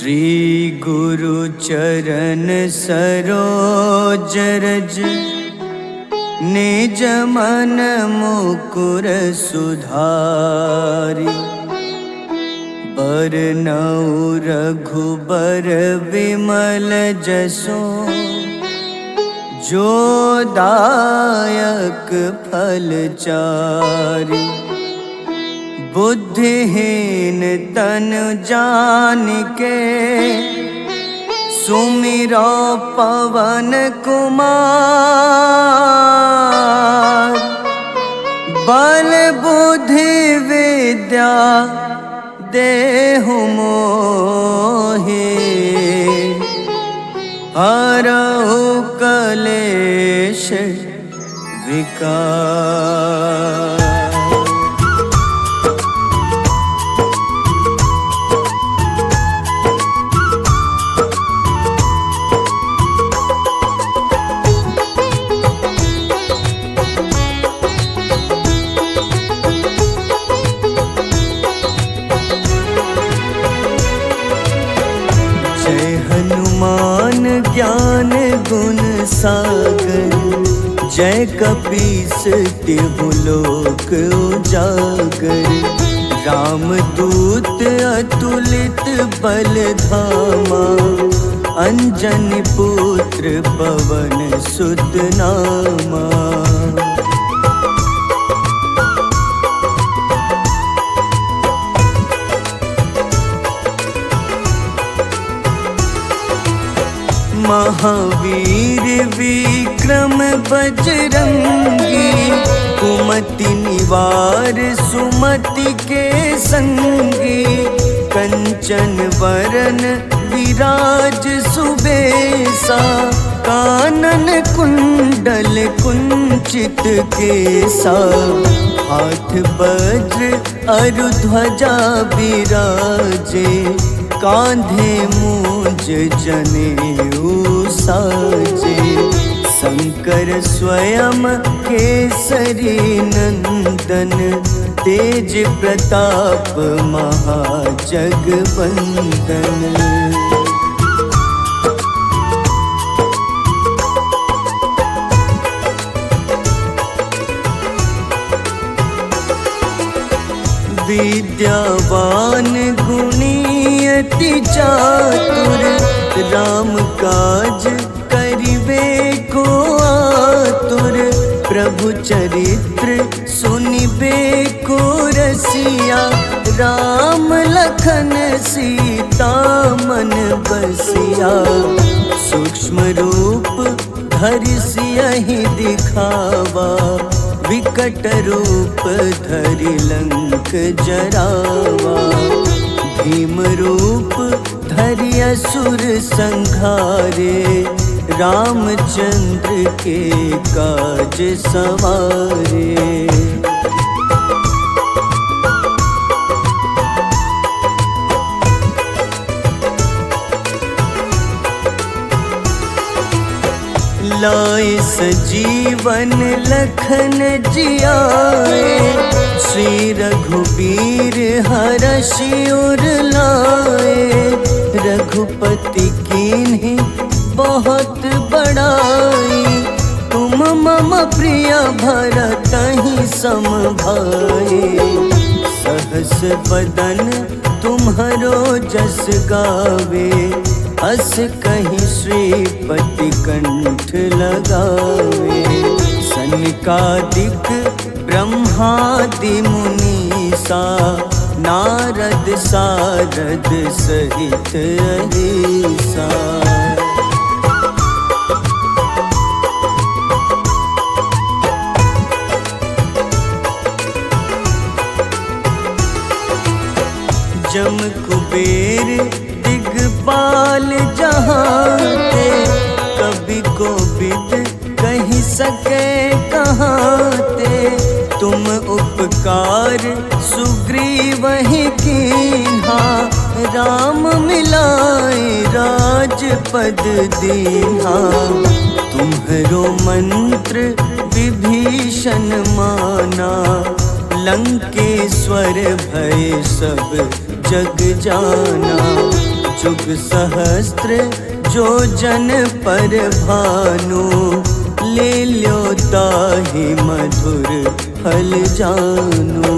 श्री गुरु चरण सरोज रज निज मन मुकुर सुधारि। बरनउँ रघुबर विमल जसो जो दायक फल चारि। बुद्धिहीन तनु जानिके सुमिरो पवन कुमार। बल बुद्धि विद्या देहु मोहि हरहु कलेश विकार। जय हनुमान ज्ञान गुण सागर। जय कपीस तिहु लोक उजागर। रामदूत अतुलित बल धामा। अंजनी पुत्र पवन सुत नामा। महावीर विक्रम बजरंगी। कुमति निवार सुमति के संगी। कंचन वरन विराज सुबेसा। कानन कुंडल कुंचित केसा। हाथ वज्र अरु ध्वजा बिराजे। कांधे मूंज जनेऊ साजे। शंकर स्वयं केसरी नंदन। तेज प्रताप महाजगवंदन। विद्यावान गुणी अति चातुर। राम काज करिबे को आतुर। प्रभु चरित्र सुनिबे को रसिया। राम लखन सीता मन बसिया। सूक्ष्म रूप धरि सियहि दिखावा। विकट रूप धरि लंक जरावा। भीम रूप धरि असुर संहारे। रामचंद्र के काज सवारे। लाए सजीवन लखन जियाए। श्री रघुबीर हरषि उर लाए। रघुपति कीन्ही बहुत बड़ाई। तुम मम प्रिय भरतहि सम भाई। सहस बदन तुम्हरो जस गावे। अस कहीं श्रीपति कंठ लगावे। सनकादिक ब्रह्मादि मुनीसा। नारद सारद सहित अहिसा। जम कुबेर दिगपाल जहाते। कवि कोविद कहि सके कहाते। तुम उपकार सुग्रीवहि कीन्हा। राम मिलाए राजपद दीन्हा। तुम्हरो मंत्र विभीषण माना। लंकेश्वर भय सब जग जाना। जुग सहस्त्र जो जन पर भानु, ले ल्यो ताहि मधुर फल जानू।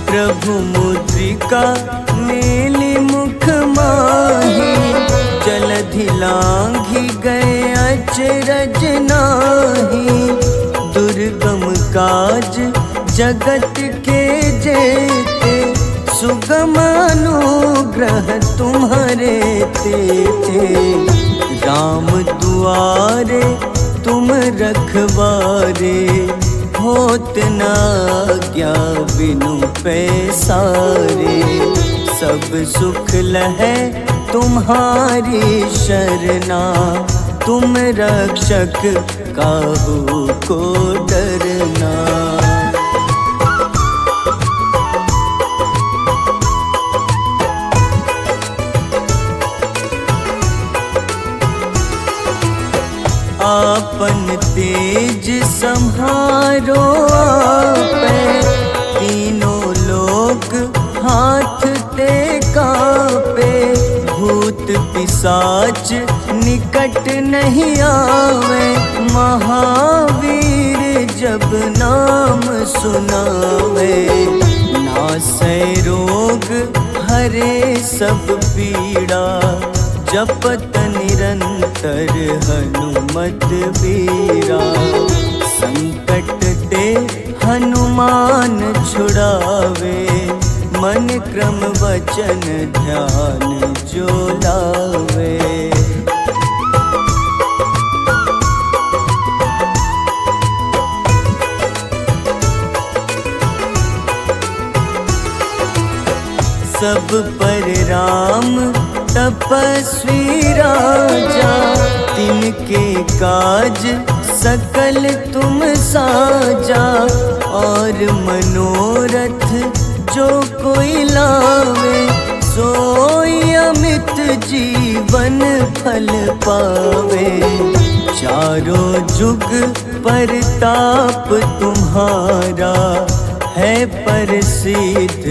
प्रभु मुद्रिका मेली मुख माही, जलधि लांघि गए अचरज नाही। दुर्गम काज जगत के जेते, सुगम अनुग्रह तुम्हारे तेते। राम दुआरे तुम रखवारे, होत न आज्ञा बिनु पैसारे। सब सुख लहै तुम्हारी शरणा, तुम रक्षक काहू को डरना। आपन तेज सम्हारो आपै, तीनों लोक हाथ ते कापे। भूत पिशाच निकट नहीं आवे, महावीर जब नाम सुनावे। नासै रोग हरे सब पीड़ा, जपत निरंतर हनुमत बीरा। संकट ते हनुमान छुड़ावे, मन क्रम वचन ध्यान जो लावे। सब पर राम तपस्वी राजा, तिनके काज सकल तुम साजा। और मनोरथ जो कोई लावे, सोई अमित जीवन फल पावे। चारों जुग परताप तुम्हारा, है प्रसिद्ध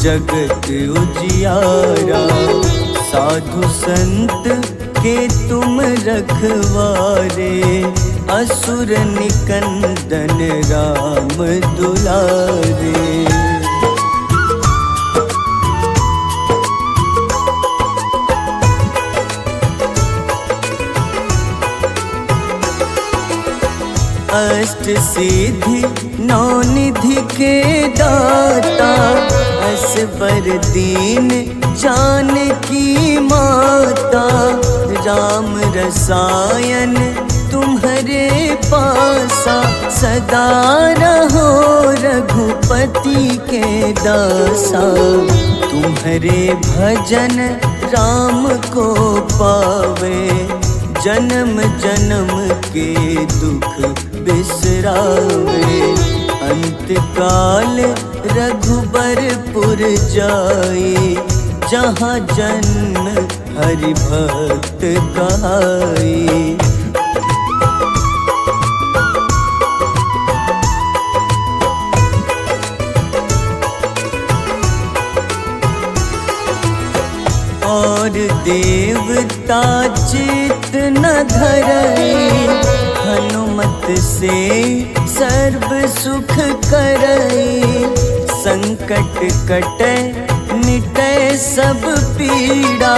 जगत उजियारा। साधु संत के तुम रखवारे, असुर निकंदन राम दुलारे। अष्ट सिद्धि नौ निधि के दाता, असबर दीन जानकी माता। राम रसायन तुम्हारे पासा, सदा रहो रघुपति के दासा। तुम्हारे भजन राम को पावे, जन्म जन्म के दुख बिसरावे। अंत काल रघुबरपुर जाई, जहाँ जन्म हरि भक्त कहाई। और देवता चित न धरई, हनुमत से सर्व सुख करई। संकट कटै मिटै सब पीड़ा,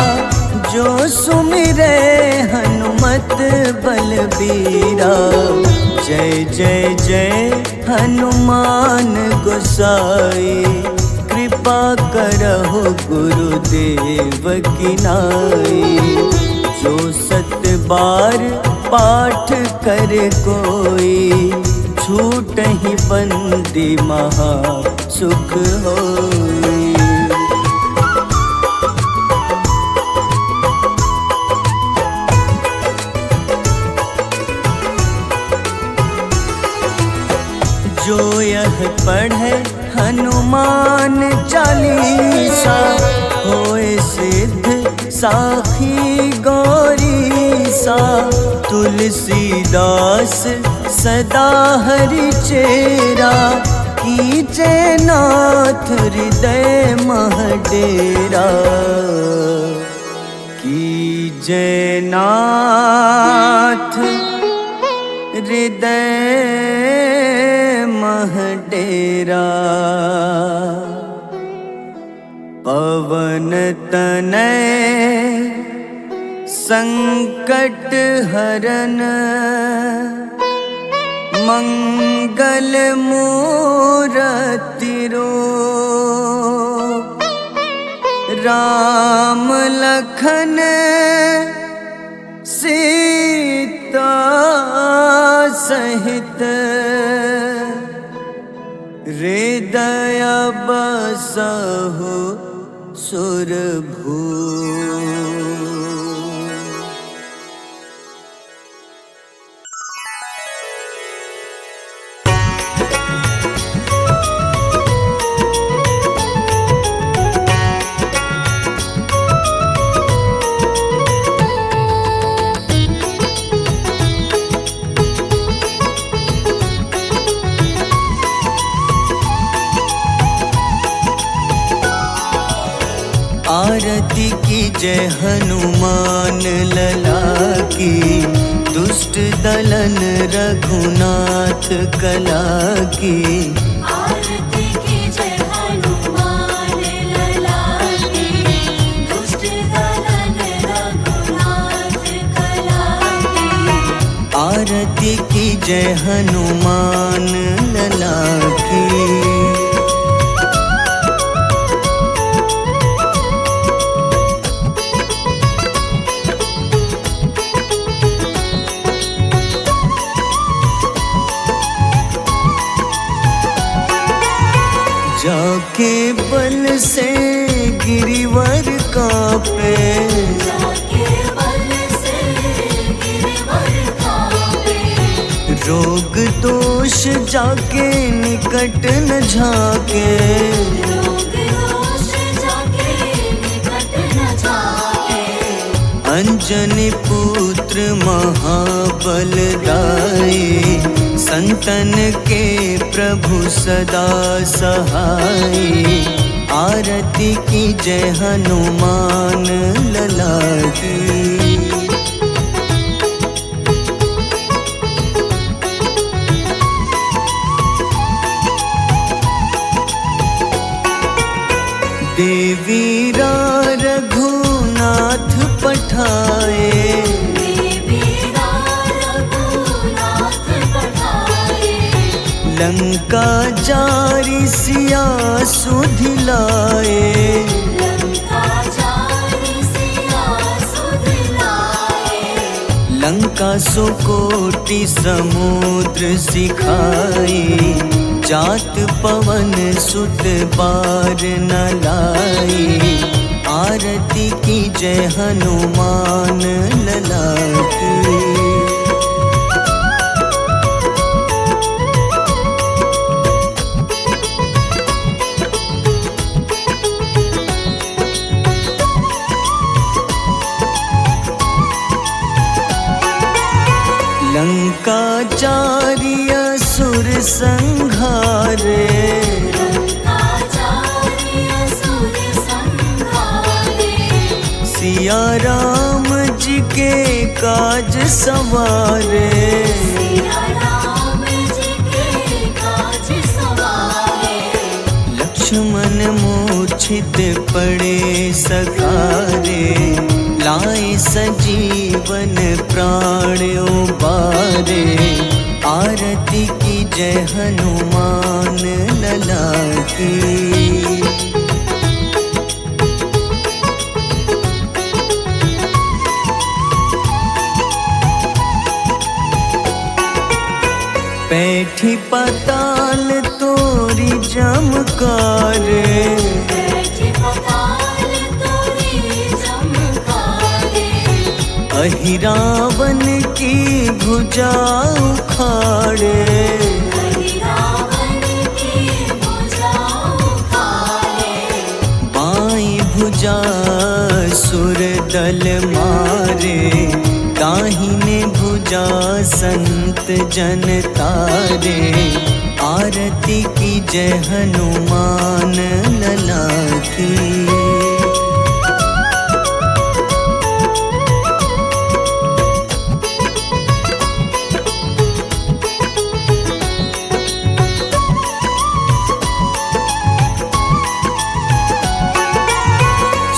जो सुमिरै हनुमत बलबीरा। जय जय जय हनुमान गोसाई, कृपा करहु गुरुदेव की नाई। जो 7 बार पाठ करे कोई, छूटहि बंदी महा सुख होई। जो यह पढ़े हनुमान चालीसा, होए सिद्ध साखी गौरीसा। तुलसीदास सदा हरि चेरा, कीजे नाथ हृदय मह डेरा। कीजे नाथ हृदय मह डेरा। पवन तनय संकट हरन, मंगल मूरति रूप। राम लखन सीता सहित, हृदय बसहु सुरभूप। आरती की जय हनुमान लला की, दुष्ट दलन रघुनाथ कला की। आरती की जय हनुमान लला की, दुष्ट दलन रघुनाथ कला की। आरती की जय हनुमान लला की। जाके बल से गिरिवर कांपे, जाके बल से गिरवर कांपे। रोग दोष जाके निकट न झाके। रोग दोष जाके निकट न जाके। अंजनी पुत्र महाबलदाई, संतन के प्रभु सदा सहाय। आरती की जय हनुमान लला की। देवीरा रघुनाथ पठाए, लंका जारी सिया सुधिलाए। लंका सुकोटि समुद्र सिखाए, जात पवन सुत बार न लाए। आरती की जय हनुमान लला की। लंका जारी असुर संघारे, सिया राम जी के काज सवारे। लक्ष्मण मूर्छित पड़े सकारे, लाए सजीवन प्राण उबारे। आरती की जय हनुमान लला की। बैठी पाताल तोरी जमकारे, अहिरावन की भुजा उखाड़े। बाईं भुजा सुर दल मारे, दाहिने भुजा संत जन तारे, आरती की जय हनुमान लला की।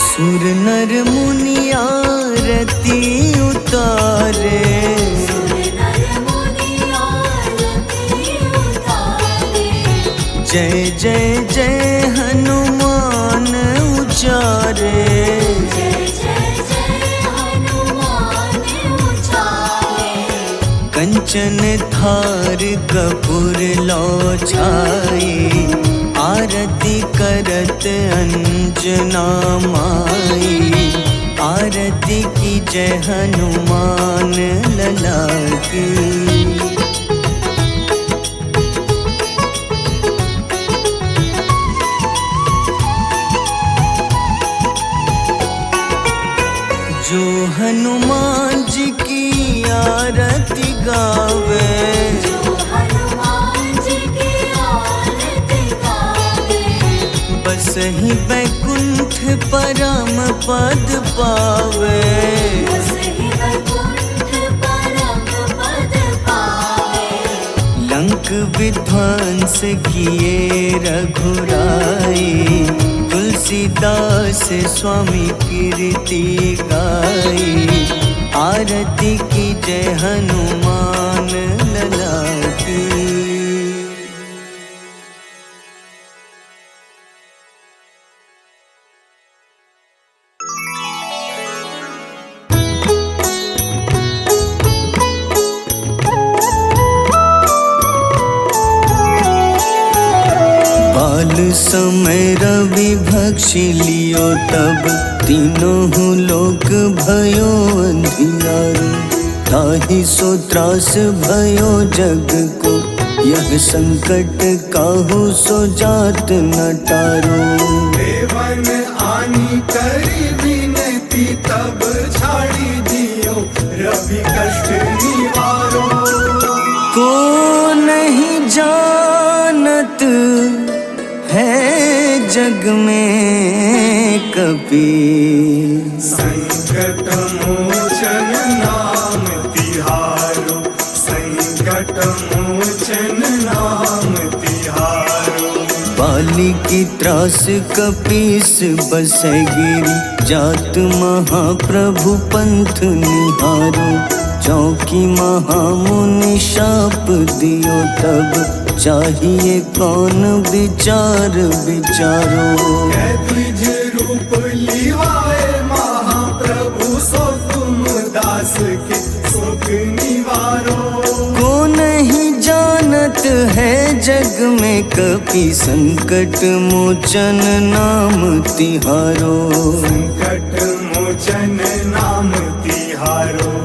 सुर नर मुनि आरती उतारे, जय जय जय हनुमान उचारे। कंचन थार कपूर लो छाई, आरती करत अंजना माई। आरती की जय हनुमान लला की। जो हनुमान जी की आरती गावे, बस ही बैकुंठ परम पद पावे। लंक विध्वंस किए रघुराई, तुलसीदास स्वामी कीर्ति गाई। आरती की जय हनुमान लला की। बाल समय रवि भक्षी लियो, तब तीनों लोक भयो अंधियारो। ताहि सो त्रास भयो जग को, यह संकट काहू सो जात न टारो। देवन आनी करी विनती, तब छाड़ी दियो रवि कष्ट निवारो। को नहीं जानत है जग में कपि, संकट मोचन नाम तिहारो। संकट मोचन नाम तिहारो। बाली की त्रास कपीस बसै गिरी, जात महाप्रभु पंथ निहारो। चौकी महामुनि शाप दियो, तब चाहिए कौन विचार विचारो। द्विज रूप लिवाए महाप्रभु, सो तुम दास के सुख निवारो। को नहीं जानत है जग में कपि, संकट मोचन नाम तिहारो। संकट मोचन नाम तिहारो।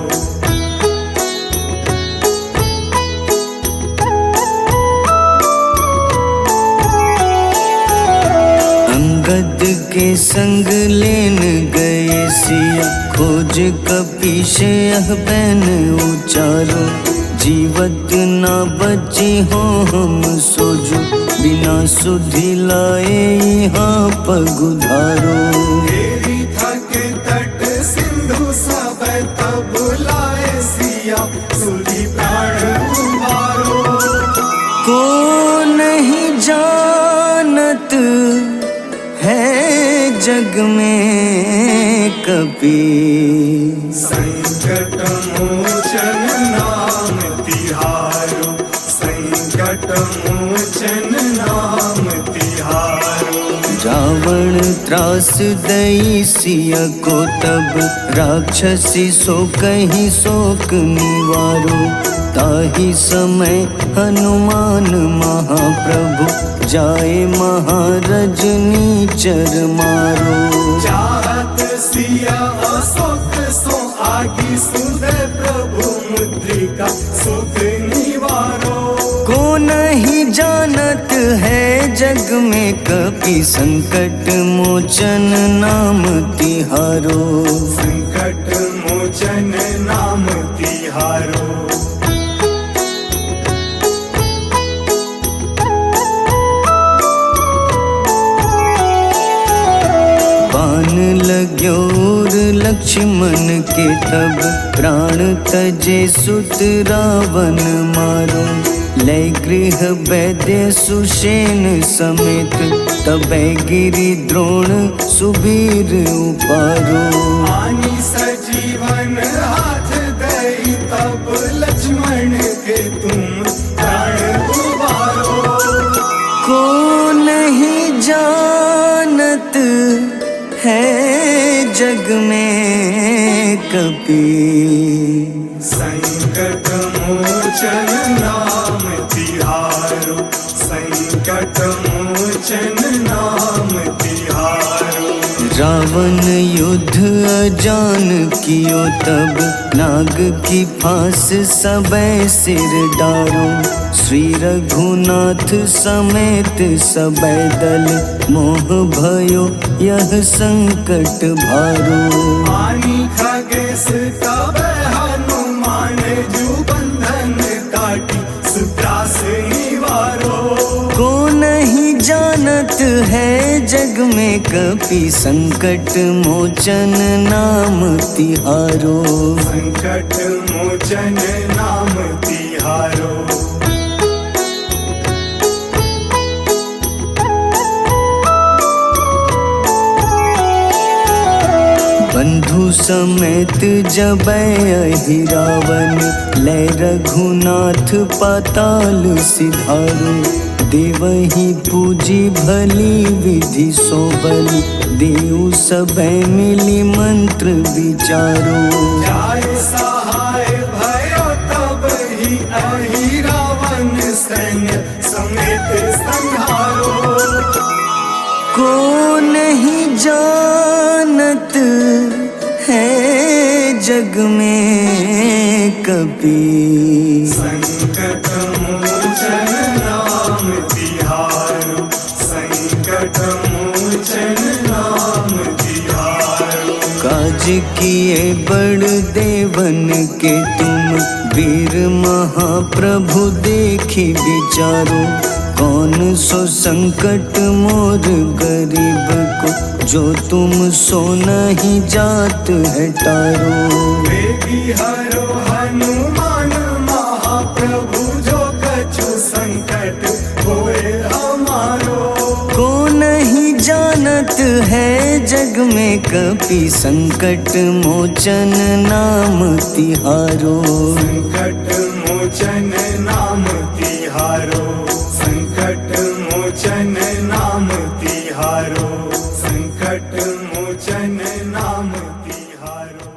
अंगद के संग लेन गए सिया, खोज कपीश यह बैन उचारो। जीवत ना बची हो हम सोजो, बिना सुधि लाए यहाँ पगुधारो। तेरी थके तट सिंधु सब तब लाए सिया, सुधि प्राण उबारो। को नहीं जानत है जग में कपि, संकट मोचन नाम तिहारो। संकट मोचन नाम तिहारो। रावण त्रास दई सिया को, तब राक्षसी सो कहीं शोक निवारो। ताहि समय हनुमान महाप्रभु, जाए महारजनी चर मारो। चाहत सिया अशोक सो आगी, सुधे प्रभु मुद्रिका सुख निवारो। को नहीं जानत है जग में कपि, संकट मोचन नाम तिहारो। संकट मोचन नाम लक्ष्मण के तब प्राण तजे सुत रावण मारो। लय गृह वैद्य सुषेण समेत तबै गिरि द्रोण सुबीर उपारो। आनी सजीवन हाथ दई तब लक्ष्मण के तुम प्राण उबारो। को नहीं जानत है जग में कपि, संकट मोचन नाम तिहारो। संकट मोचन नाम तिहारो। रावण युद्ध अजान कियो तब नाग की फांस सबै सिर डारो। श्री रघुनाथ समेत सबै दल मोह भयो यह संकट भारो। आनी खगेश तब हनुमान जू बंधन काटी सुत्रास निवारो। को नहीं जानत है जग में कपि, संकट मोचन नाम तिहारो। संकट मोचन नाम तिहारो। बंधु समेत जबै अहि रावण, लय रघुनाथ पाताल सिधारो। देवहि पूजी भली विधि सोबल, देव सबै मिली मंत्र विचारो। जाय सहाय भयो तब ही अहि रावण सैन्य समेत संहारो। को नहीं जानत है जग में कपि, संकट मोचन नाम तिहारो। संकट मोचन नाम तिहारो। काज किए बड़ देवन के तुम, वीर महाप्रभु देखी विचारो। कौन सो संकट मोर गरीब को, जो तुम सो नहीं जात है टारो। बेगी हरो हनुमान महाप्रभु, जो कछु संकट होए हमारो। को नहीं जानत है जग में कपि, संकट मोचन नाम तिहारो। संकट मोचन नाम तिहारो। संकट मोचन नाम तिहारो। संकट मोचन नाम तिहारो।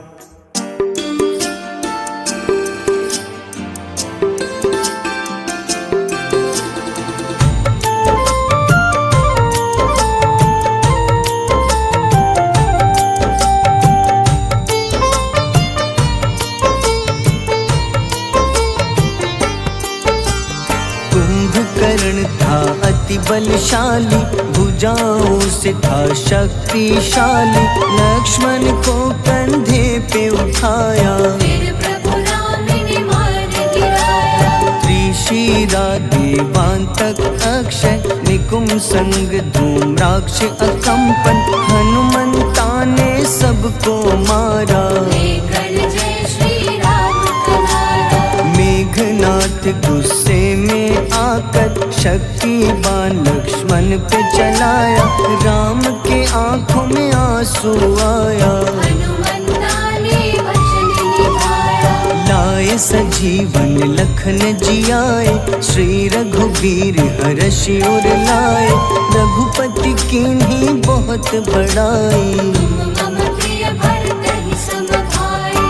कुंभकर्ण था अति बलशाली, भुजाओं से था शक्तिशाली। लक्ष्मण को कंधे पे उठाया, फिर प्रभु राम ने मार गिराया। त्रिशिरा देवांतक अक्षय, निकुंभ संग धूम्राक्ष अकंपन। हनुमंता ने सबको मारा, लेकर जय श्री राम कनारा। मेघनाथ गुस्से में आकर शक्तिवान लक्ष्मण पे चलाया। राम के आंखों में आंसू आया, हनुमंता ने वचन निभाया। लाए सजीवन लखन जियाए, श्री रघुबीर हर्षि उर लाए। रघुपति कीन्ही बहुत बड़ाई, मम प्रिय भरत ही सम भाई।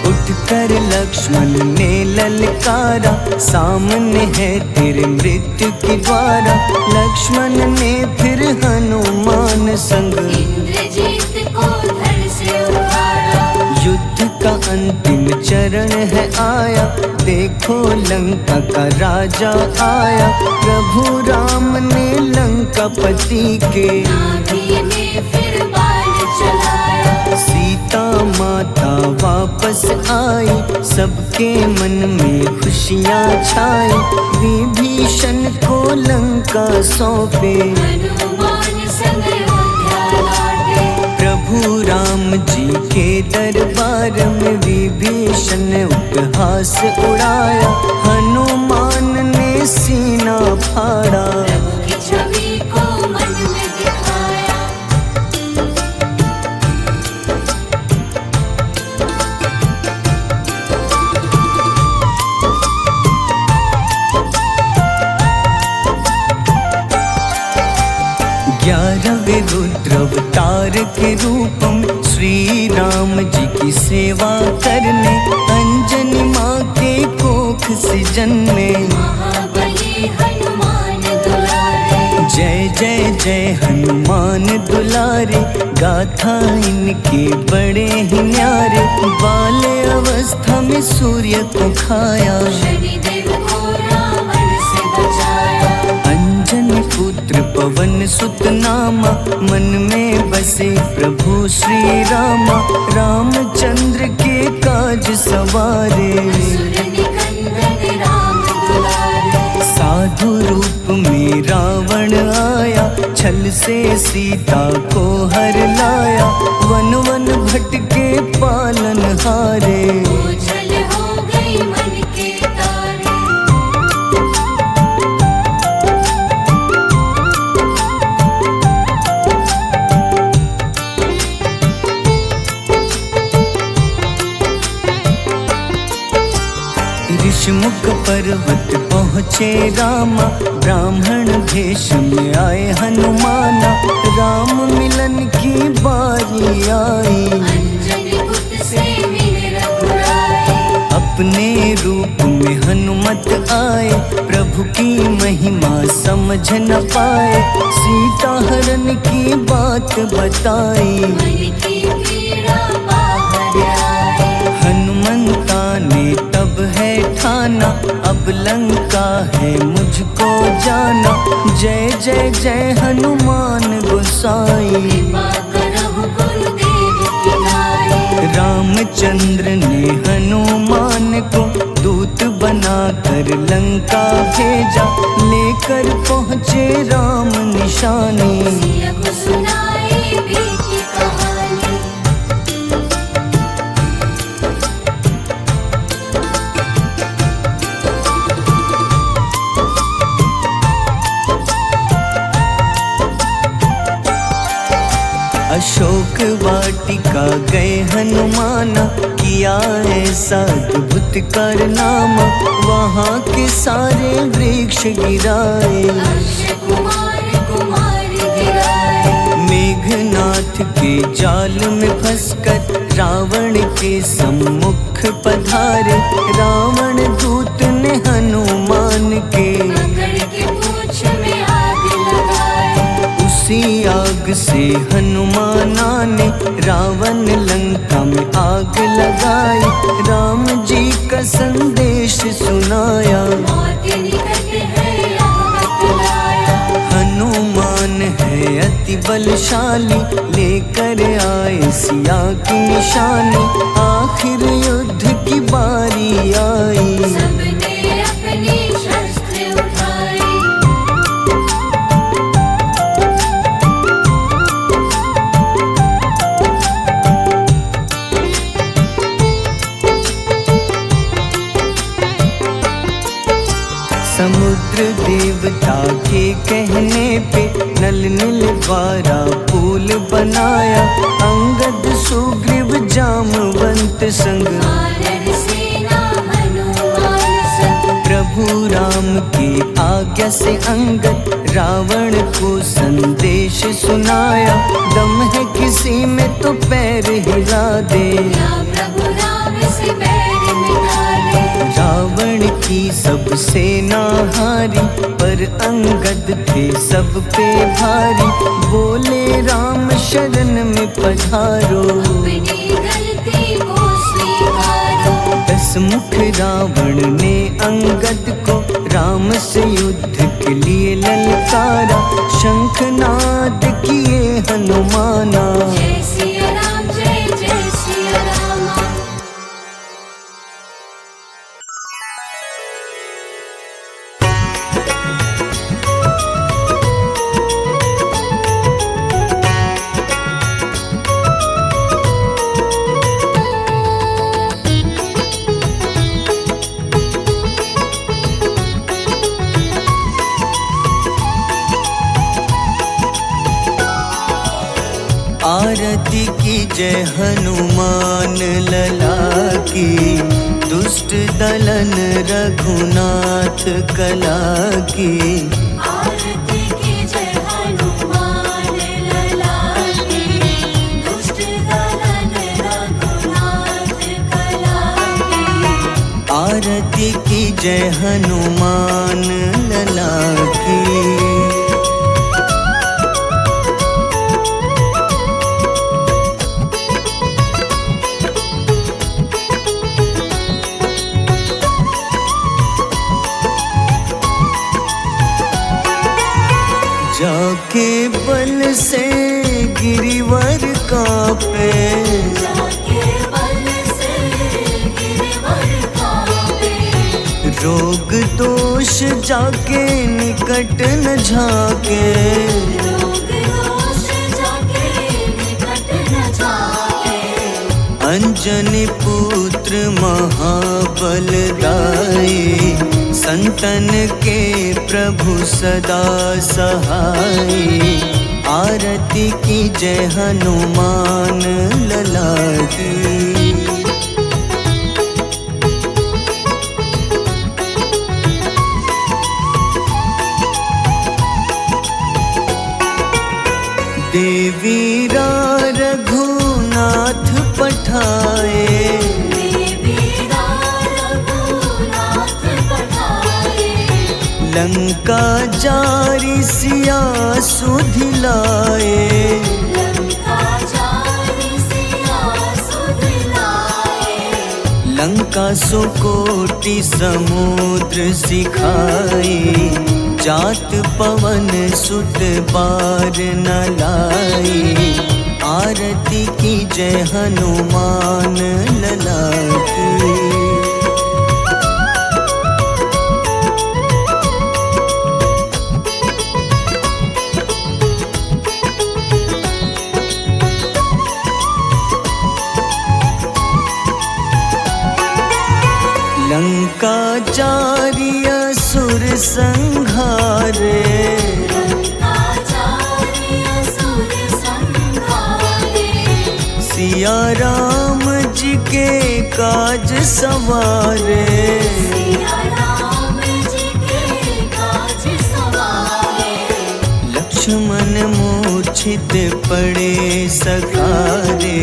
उठकर लक्ष्मण ने ललकारा, सामने है तेरे मृत्यु की द्वारा। लक्ष्मण ने फिर हनुमान संग, इंद्रजीत को धड़ से उतारा। युद्ध का अंतिम चरण है आया, देखो लंका का राजा आया। प्रभु राम ने लंकापति के, नाभि में फिर बाण चलाया। सीता माता वापस आई, सबके मन में खुशियाँ छाई। विभीषण को लंका सौंपे, हनुमान संग अयोध्या लौटे। प्रभु राम जी के दरबार में विभीषण ने उपहास उड़ाया। हनुमान ने सीना फाड़ा, प्रभु की छवि को मन में दिखाया। ग्यारहवें रुद्र अवतार के रूप में श्री राम जी की सेवा करने, अंजनी माँ के कोख से जन्मे। महाबली हनुमान दुलारे, जय जय जय हनुमान दुलारे, गाथा इनके बड़े ही न्यारे। बाल्य अवस्था में सूर्य को खाया, शनिदेव को रावण से बचाया। अंजनी पुत्र पवन सुत नामा, मन में बसे प्रभु श्री रामा। रामचंद्र के काज सवारे, असुर निकंदन राम दुलारे। साधु रूप में रावण आया, छल से सीता को हर लाया। वन वन भटके पालन हारे, ओझल हो गई मन के तारे। ऋषिमुख पर्वत पहुँचे रामा, ब्राह्मण भेष में आए हनुमाना। राम मिलन की बारी आई, अंजनी पुत्र से मिले रघुराई। अपने रूप में हनुमत आए, प्रभु की महिमा समझ न पाए। सीता हरण की बात बताई, मन की पीड़ा बाहर आई। हनुमंता ने तब है ठाना, अब लंका है मुझको जाना। जय जय जय हनुमान गोसाई, कृपा करहु गुरुदेव की नाई। रामचंद्र ने हनुमान को दूत बनाकर लंका भेजा। लेकर पहुँचे राम निशानी, सिया को सुनाई बीती कहानी। अशोक वाटिका गए हनुमाना, किया ऐसा अद्भुत कारनामा। वहाँ के सारे वृक्ष गिराए, अक्षय कुमार कुमार गिराए। मेघनाथ के जाल में फंसकर रावण के सम्मुख पधारे। रावण दूत ने हनुमान के पकड़ के पूंछ में आग लगाए। उसी आग से हनुमाना ने रावण लंका में आग लगाई। राम जी का संदेश सुनाया, मौत निकट है यह बतलाया। हनुमान है अति बलशाली, लेकर आए सिया की निशानी। आखिर युद्ध की बारी आई, सबने अपनी शस्त्र उठाई। समुद्र देवता के कहने पे नल नील द्वारा पुल बनाया। अंगद सुग्रीव जामवंत संग, वानर सेना हनुमान संग। प्रभु राम की आज्ञा से अंगद रावण को संदेश सुनाया। दम है किसी में तो पैर हिला दे, या प्रभु राम से बैर मिटा दे। रावण की सब सेना हारी, पर अंगद थे सब पे भारी। बोले राम शरण में पधारो, अपनी गलती को स्वीकारो। दस मुख रावण ने अंगद को राम से युद्ध के लिए ललकारा। शंखनाद किए हनुमाना, जय सिया राम जय जय सिया जय हनुमान लला की, दुष्ट दलन रघुनाथ कला की। आरती की जय हनुमान लला की, दुष्ट दलन रघुनाथ कला की। आरती की जय हनुमान लला की। जाके बल से गिरिवर कांपे, जाके बल से गिरवर कांपे। रोग दोष जाके निकट न झाके। रोग दोष जाके निकट न जाके। अंजनी पुत्र महाबल दाई, संतन के प्रभु सदा सहाय। आरती की जय हनुमान लला की। देवीरा रघुनाथ पठाए, देवीरा रघुनाथ पठाए। लंका जारी सिया सुधिलाए। लंका जारी सिया सुधिलाए। लंका सुकोटि समुद्र सिखाए, जात पवन सुत बार न लाए। आरती की जय हनुमान लला की। लंका जारी असुर संघारे, लंका जारी असुर संघारे। सिया राम जी के काज सवारे। सिया राम जी के काज सवारे। लक्ष्मण मूर्छित पड़े सखारे,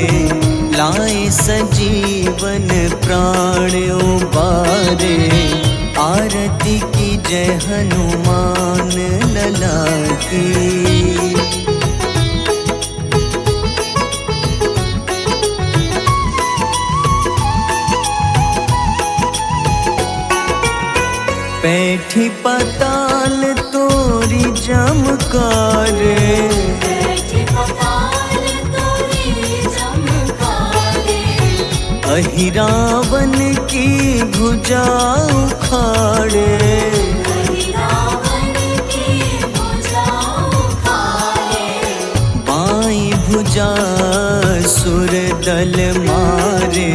लाए सजीवन प्राण उबारे। आरती की जय हनुमान लला की। बैठी पाताल तोरी जमकारे, बैठी पताल तोरी जमकारे। अहिरावन की भुजा उखाड़े। रावण की भुजा उखाड़े। बाईं भुजा सुर दल मारे,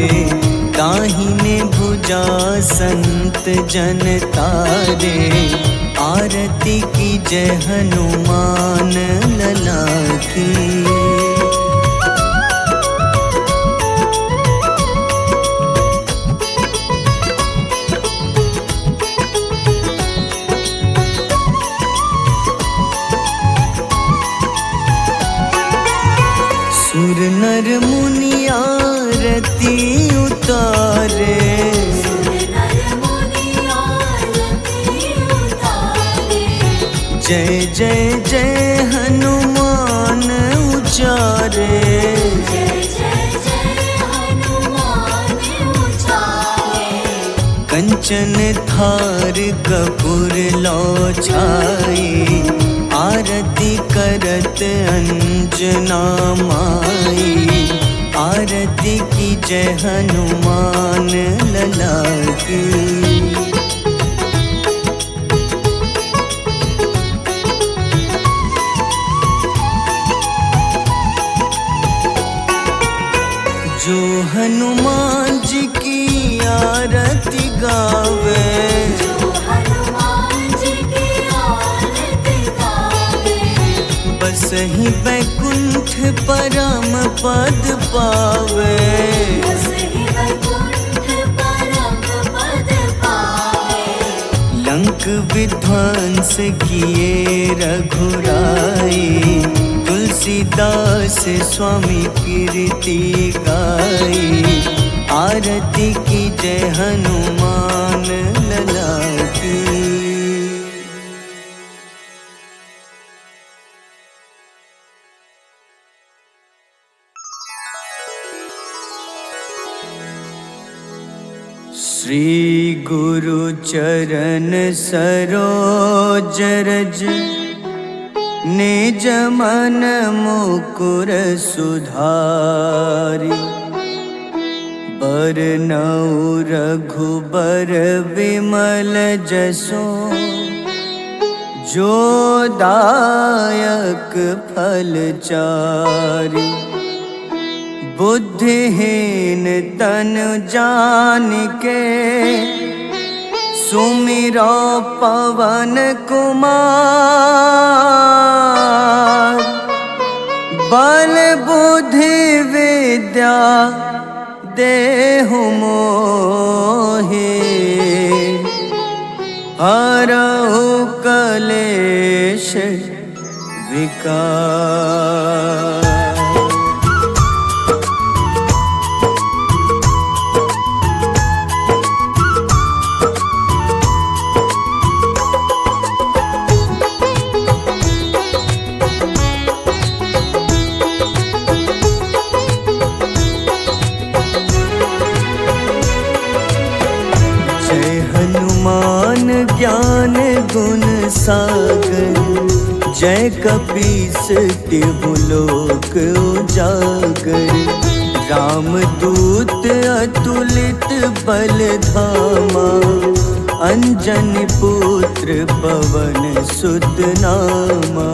दाहिने भुजा संत जन तारे। आरती की जय हनुमान लला की। सुर नर मुनि आरती उतारे, सुर नर मुनि आरती उतारे। जय जय जय हनुमान उचारे। जय जय जय हनुमान उचारे। कंचन थार कपूर लो छाई, आरती करत अंजना माई। आरती की जय हनुमान लला की। जो हनुमान जी की आरती गावे, जो हनुमान जी की आरती गावे। बस ही ही बैकुंठ परम पद पावे। बसहि वैकुंठ परम पद पावे। लंक विध्वंस किए रघुराई, तुलसीदास स्वामी कीर्ति गाई। आरती की जय हनुमान लला की। श्री गुरु चरण सरोज रज, निज मन मुकुर सुधारि। बरनउँ रघुबर विमल जसो, जो दायक फल चारि। बुद्धिहीन तनु जानिके, सुमिरो पवन कुमार। बल बुद्धि विद्या देहु मोहि, हरहु कलेश विकार। ज्ञान गुण सागर, जय कपीस तिहु लोक उजागर। रामदूत अतुलित बल धामा, अंजनी पुत्र पवन सुत नामा।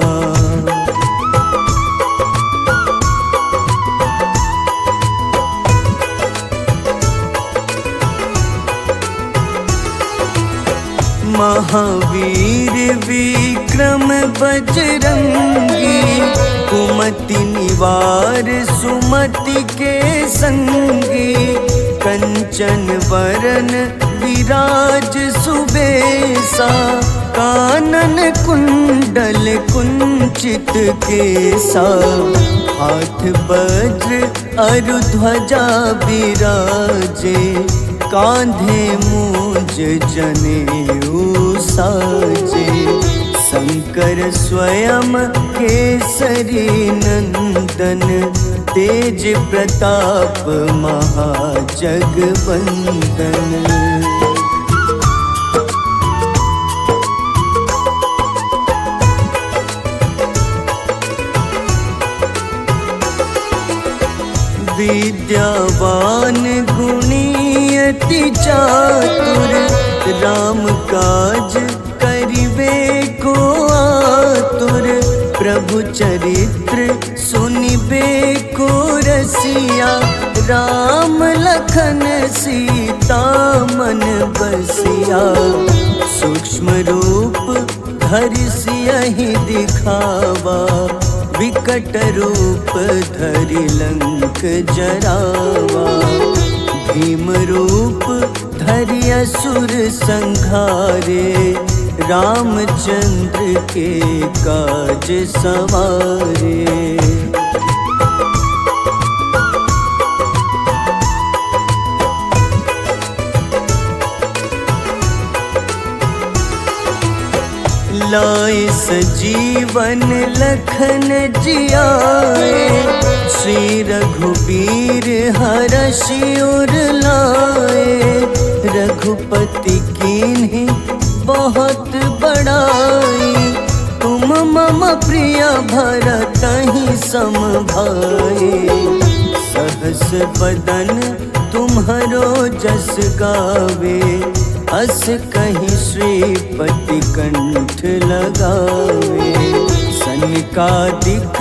महावीर विक्रम बजरंगी, कुमति निवार सुमति के संगी। कंचन वरन विराज सुबेसा, कानन कुंडल कुंचित केसा। हाथ वज्र अरु ध्वजा बिराजे, कांधे मूंज जनेऊ साजे। शंकर स्वयं केसरी नंदन, तेज प्रताप महाजगवंदन। विद्यावान गुणी अति चातुर, राम काज करिबे को आतुर। प्रभु चरित्र सुनिबे को रसिया, राम लखन सीता मन बसिया। सूक्ष्म रूप धरि सियहि दिखावा, विकट रूप धरि लंक जरावा। भीम रूप धरि असुर संहारे, रामचंद्र के काज सवारे। लाए सजीवन लखन जियाए, श्री रघुबीर हरषि उर लाए। रघुपति कीन्ही बहुत बड़ाई, तुम मम प्रिय भरतहि सम भाई। सहस बदन तुम्हरो जस गावे, अस कहीं श्रीपति कंठ लगावे। सनकादिक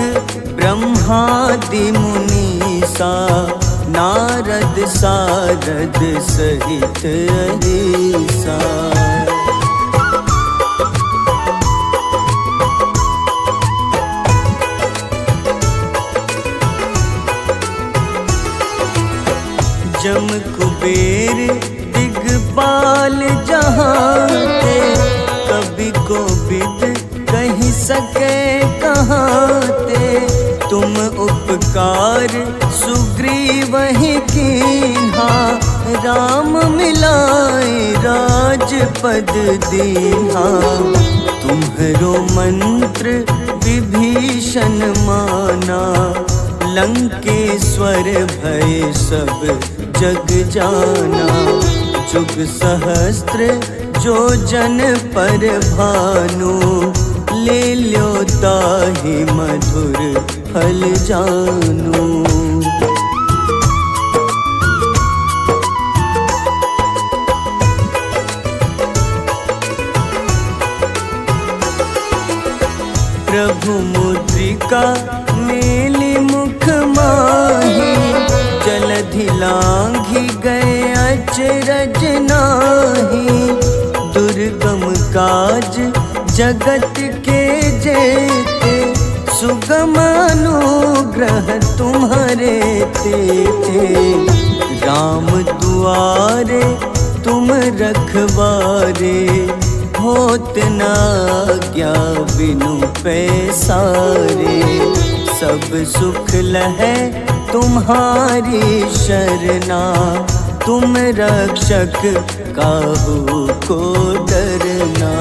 ब्रह्मादि मुनीसा, नारद सारद सहित अहिसा। कुबेर दिगपाल जहाँते, कभी को विद कही सके कहाँते। तुम उपकार सुग्रीव ही कीन्हा, राम मिलाए राजपद दीन्हा। तुम्हरो मंत्र विभीषण माना, लंकेश्वर भय सब जग जाना। जुग सहस्त्र जो जन पर भानु, ले ल्यो ताहि मधुर फल जानू। प्रभु मुद्रिका मेली मुख माही, जलधि लांघि गए अचरज नाही। दुर्गम काज जगत के जेते, सुगम अनुग्रह तुम्हारे तेते। राम दुआरे तुम रखवारे, होत न आज्ञा बिनु पैसारे। सब सुख लहै तुम्हारी शरणा, तुम रक्षक काहू को डरना।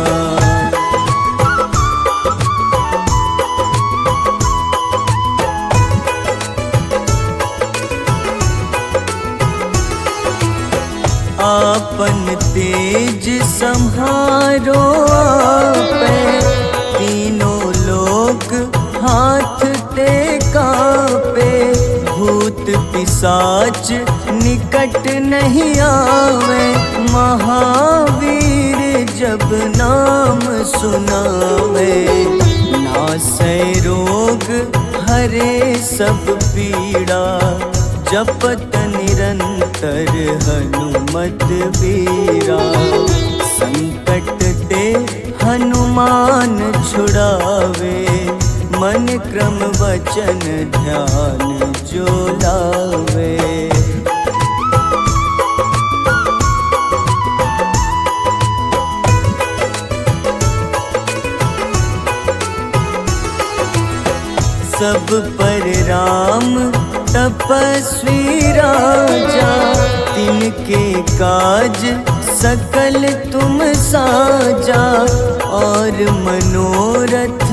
आपन तेज सम्हारो आपै, तीनों लोक हाथ ते कांपे। भूत पिशाच निकट नहीं आवे, महावीर जब नाम सुनावे। नासै रोग हरे सब पीड़ा, जपत निरंतर हनुमत बीरा। संकट ते हनुमान छुड़ावे, मन क्रम वचन ध्यान जो लावे। सब पर राम तपस्वी राजा, तिनके काज सकल तुम साजा। और मनोरथ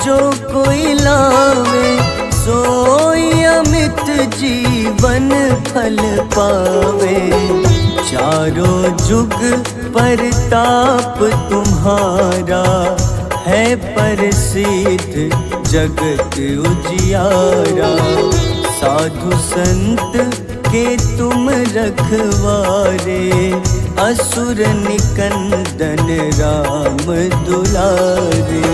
जो कोई लावे, सोई अमित जीवन फल पावे। चारों जुग परताप तुम्हारा, है प्रसिद्ध जगत उजियारा। साधु संत के तुम रखवारे, असुर निकंदन राम दुलारे।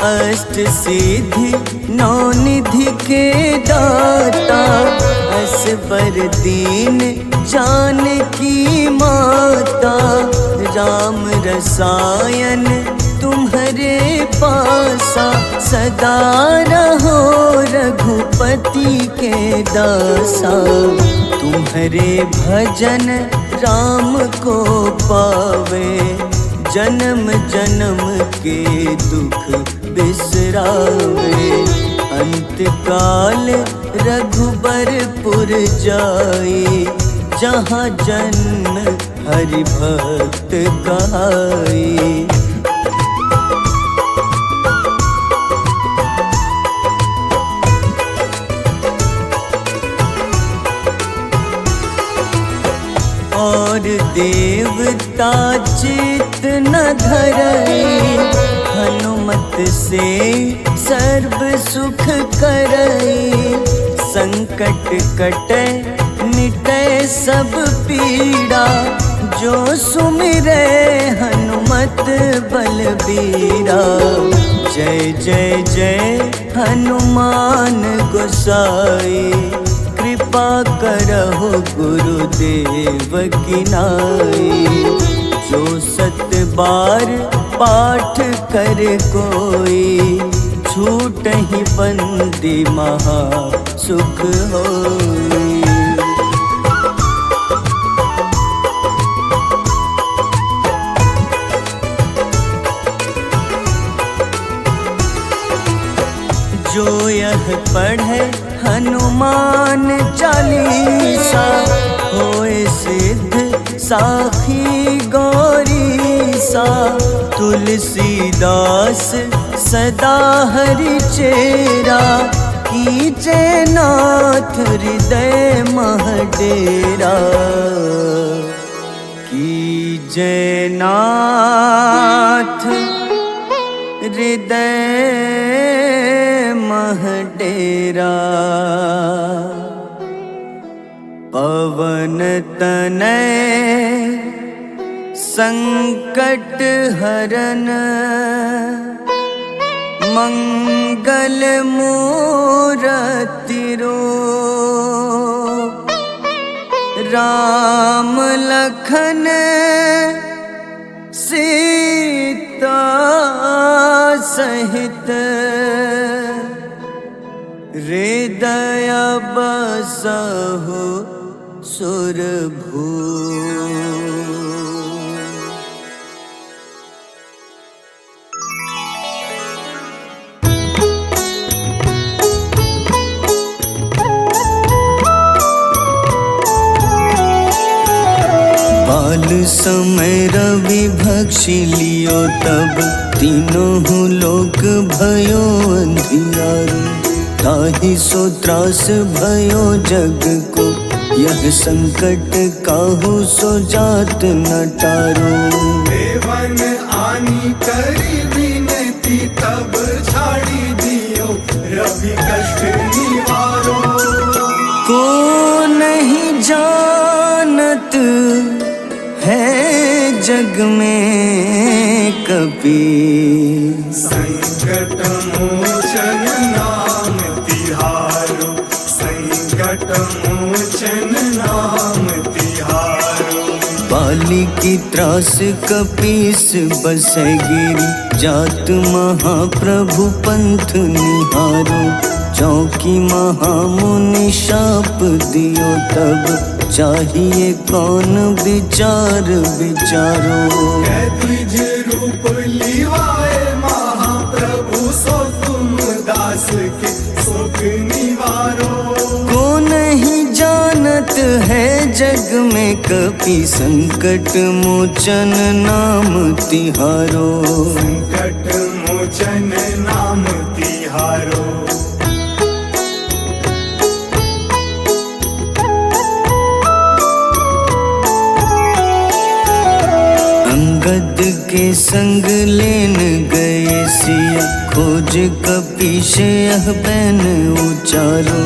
अष्ट सिद्धि नौ निधि के दाता, असबर दीन जानकी माता। राम रसायन तुम्हारे पासा, सदा रहो रघुपति के दासा। तुम्हारे भजन राम को पावे, जन्म जन्म के दुख बिसरावे। अंत काल रघुबरपुर जाई, जहाँ जन्म हरि भक्त कहाई। और देवता चित न धरई, हनुमत से सर्व सुख करई। संकट कटे मिटे सब पीड़ा, जो सुमिरे हनुमत बलबीरा। जय जय जय हनुमान गोसाई, कृपा करहु गुरुदेव की नाई। जो 7 बार पाठ कर कोई, छूटहि बंदी महा सुख होई। जो यह पढ़े हनुमान चालीसा, होए सिद्ध साखी गौरीसा। तुलसीदास सदा हरि चेरा, कीजे नाथ हृदय मह डेरा। कीजे नाथ हृदय मह डेरा। पवन तनय संकट हरन, मंगल मूरति रूप। राम लखन सीता सहित, हृदय बसहु सुरभूप। बाल समय रवि भक्षि लियो, तब तीनों लोक भयो अंधियारो। ताहि सो त्रास भयो जग को, यह संकट काहू सो जात न टारो। देवन आनी करी विनती, तब झाड़ी दियो रवि कष्ट निवारो। को नहीं जानत है जग में कपि, संकट मोचन नाम तिहारो। संकट मोचन नाम तिहारो। बाली की त्रास कपीस बसै गिरी, जात महाप्रभु पंथ निहारो। चौकी महामुनि शाप दियो, तब चाहिए कौन विचार विचारो। द्विज रूप लिवाए महाप्रभु, सो तुम दास के शोक निवारो। को नहीं जानत है जग में कपि, संकट मोचन नाम तिहारो। संकट मोचन नाम तिहारो। अंगद के संग लेन गए सिया, खोज कपीश यह बैन उचारो।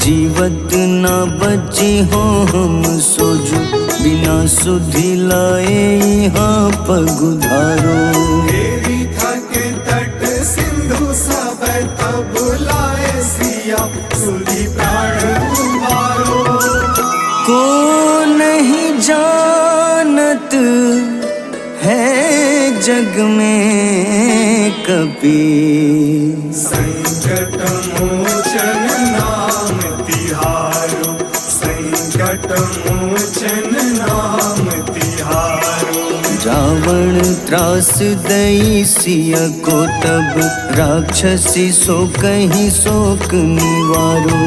जीवत ना बची हो हम सोजो, बिना सुधि लाए यहाँ पगुधारो। देवी थके तट सिंधु सब, तब लाए सिया सुधि प्राण उबारो। को नहीं जानत है जग में कपि, संकट मोचन नाम तिहारो। संकट मोचन नाम तिहारो। रावण त्रास दई सिया को, तब राक्षसी सो कहीं शोक निवारो।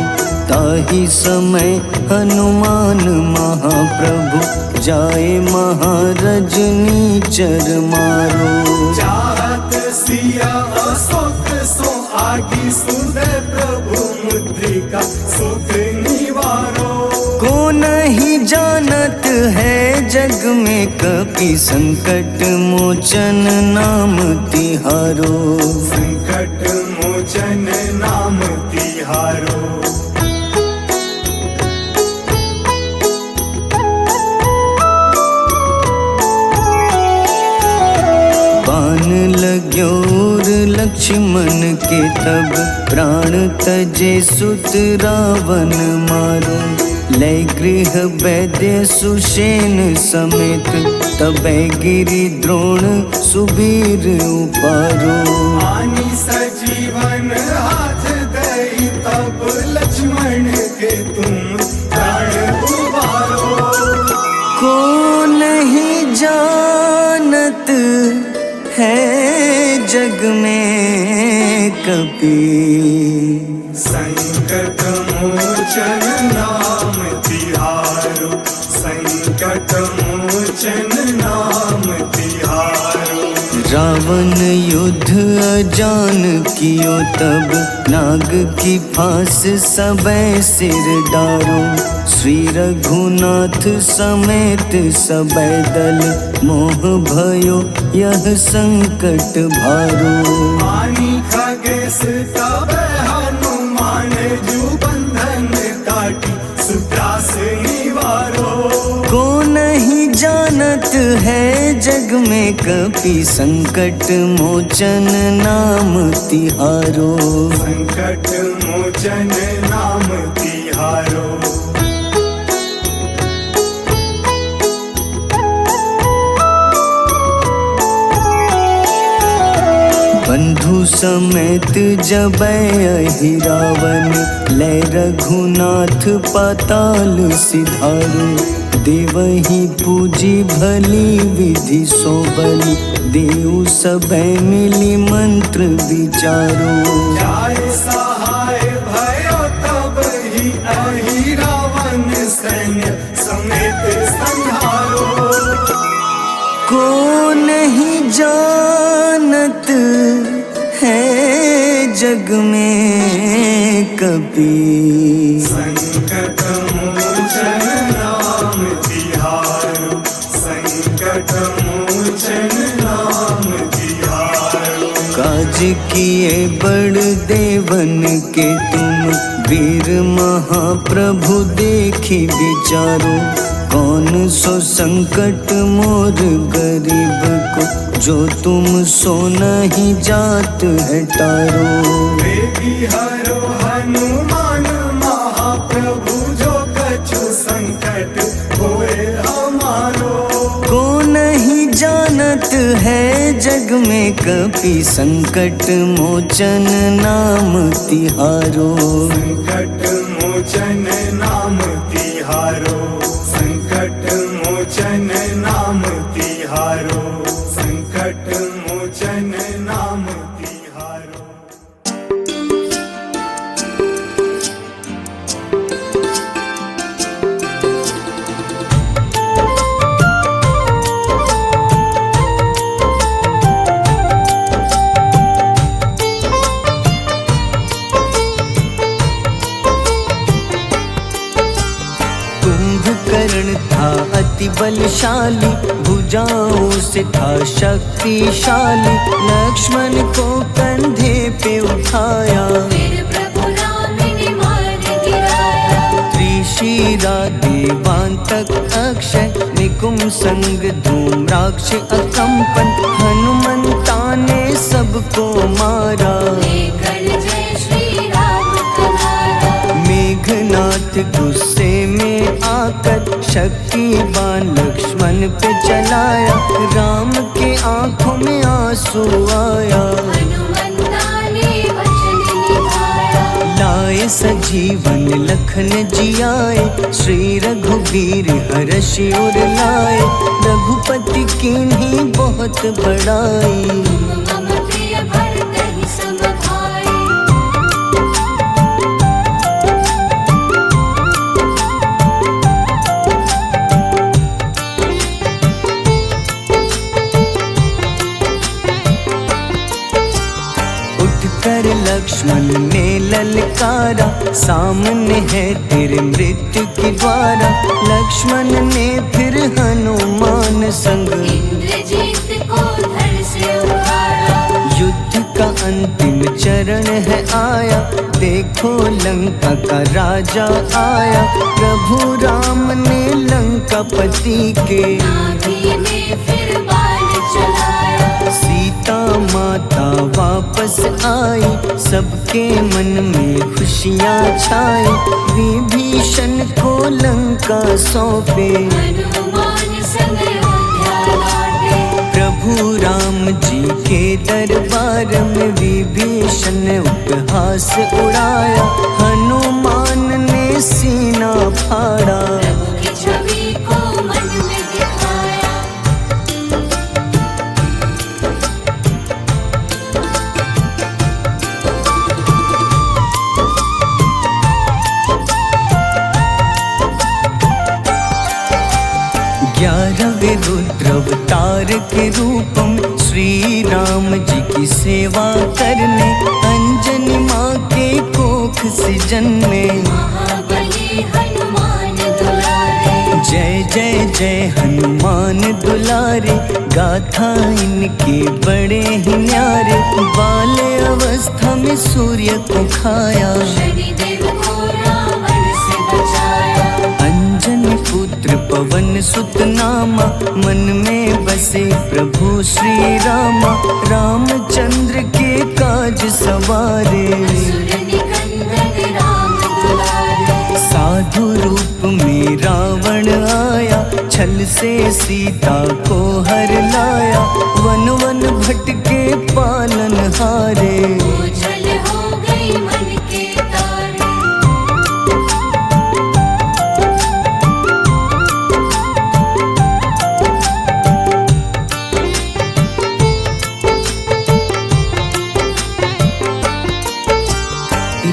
ताहि समय हनुमान महाप्रभु, जाए महारजनी चर मारो। चाहत सिया अशोक सो आगी, सुदय प्रभु मुद्रिका सुख निवारो। को नहीं जानत है जग में कपि, संकट मोचन नाम तिहारो। संकट मोचन नाम तिहारो। बाण लग्योर लक्ष्मण के, तब प्राण तजे सुत रावण मारो। लय गृह वैद्य सुषेण समेत तबै गिरि द्रोण सुबीर उपारो। आनी सजीवन हाथ दई तब लक्ष्मण के तुम प्राण उबारो। को नहीं जानत है जग में कपि, संकट मोचन नाम तिहारो, संकट मोचन नाम तिहारो। रावण युद्ध अजान कियो तब नाग की फांस सबै सिर डारो। श्री रघुनाथ समेत सबै दल मोह भयो यह संकट भारो। आनी खगेश तब हनुमान जू बंधन काटी सुत्रास निवारो। को नहीं जानत है जग में कपि, संकट मोचन नाम तिहारो। संकट मोचन नाम तिहारो। बंधु समेत जबै अहि रावण, लय रघुनाथ पाताल सिधारो। देवहि पूजी भली विधि सो बलि, देव सबै मिली मंत्र विचारो। जाय सहाय भयो तब ही अहि रावण सैन्य समेत संहारो। को नहीं जानत है जग में कपि, संकट मोचन नाम तिहारो, संकट मोचन नाम तिहारो। काज किए बड़ देवन के तुम, वीर महाप्रभु देखी विचारो। कौन सो संकट मोर गरीब को, जो तुम सो नहीं जात है टारो। बेगी हरो हनुमान महाप्रभु, जो कछु संकट होए हमारो। को नहीं जानत है जग में कपि, संकट मोचन नाम तिहारो। संकट मोचन नाम तिहारो, संकट मोचन नाम तिहारो, संकट मोचन नाम तिहारो। कुंभकर्ण था अति बलशाली, भुजाओं से था शक्तिशाली। लक्ष्मण को कंधे पे उठाया, फिर प्रभु राम ने मार गिराया। त्रिशिरा देवांतक अक्षय, निकुंभ संग धूम्राक्ष अकंपन। हनुमंता ने सबको मारा, लेकर जय श्री राम तुम्हारा। मेघनाथ गुस्से में आकर शक्तिवान लक्ष्मण पे चलाया। राम के आंखों में आंसू आया, हनुमंता ने वचन निभाया। लाए सजीवन लखन जियाए, श्री रघुवीर हर्षि उर लाए। रघुपति कीन्ही बहुत बड़ाई, मम प्रिय भरत ही सम भाई। उठकर लक्ष्मण ने ललकारा, सामने है तेरे मृत्यु की द्वारा। लक्ष्मण ने फिर हनुमान संग, इंद्रजीत को धड़ से उतारा। युद्ध का अंतिम चरण है आया। देखो लंका का राजा आया, प्रभु राम ने लंकापति के नाभि में फिर बाण चलाया। सीता माता वापस आई, सबके मन में खुशियाँ छाई। विभीषण को लंका सौंपे, हनुमान संग अयोध्या लौटे। प्रभु राम जी के दरबार में विभीषण ने उपहास उड़ाया। हनुमान ने सीना फाड़ा, प्रभु की छवि को मन में दिखाया। ग्यारहवें रुद्र अवतार के रूपम श्री राम जी की सेवा करने, अंजनी माँ के कोख से जन्मे। महाबली हनुमान दुलारे, जय जय जय हनुमान दुलारे, गाथा इनके बड़े ही न्यारे। बाल्य अवस्था में सूर्य को खाया, शनिदेव को रावण से बचाया। अंजनी पुत्र पवन सुत नामा, मन में बसे प्रभु श्री रामा। रामचंद्र के काज सवारे, असुर निकंदन राम दुलारे। साधु रूप में रावण आया, छल से सीता को हर लाया। वन वन भटके पालन हारे, ओझल हो गई मन के तारे।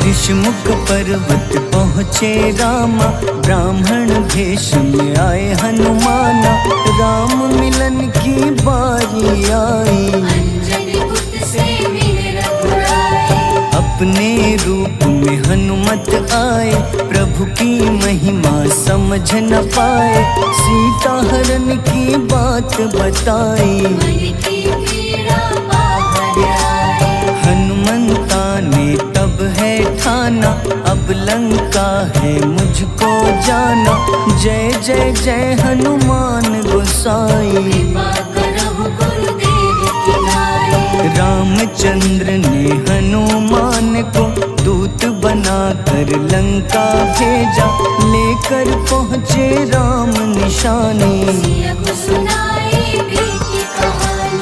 ऋषमुख पर्वत पहुँचे रामा, ब्राह्मण भेष में आए हनुमाना। राम मिलन की बारी आई, अंजनी पुत्र से मिल रघुराई। अपने रूप में हनुमत आए, प्रभु की महिमा समझ न पाए। सीता हरण की बात बताई, मन की पीड़ा बाहर आई। हनुमंता ने तब है ठाना, अब लंका है मुझको जाना। जय जय जय हनुमान गोसाई, कृपा करहु गुरुदेव की नाई। रामचंद्र ने हनुमान को दूत बनाकर लंका भेजा। लेकर पहुँचे राम निशानी, सिया को सुनाई बीती कहानी।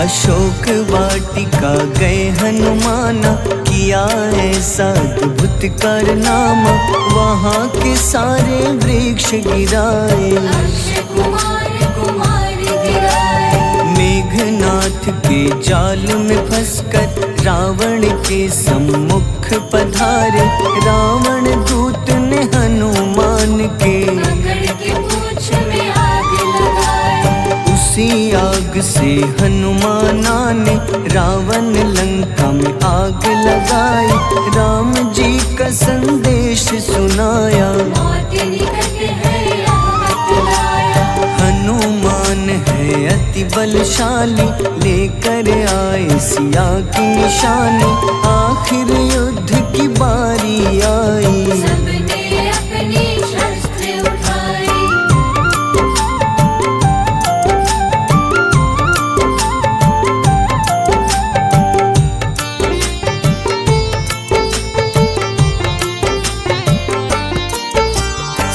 अशोक वाटिका गए हनुमाना, किया ऐसा अद्भुत कारनामा। वहाँ के सारे वृक्ष गिराए, अक्षय कुमार कुमार गिराए। मेघनाथ के जाल में फंसकर रावण के सम्मुख पधारे। रावण दूत ने हनुमान के पकड़ के पूंछ में आग लगाई। उसी आग से हनुमाना ने रावण लंका में आग लगाई। राम जी का संदेश सुनाया, मौत निकट है आफत लाया। हनुमान है अति बलशाली, लेकर आए सिया की निशानी। आखिर युद्ध की बारी आई, सबने अपनी शस्त्र उठाई।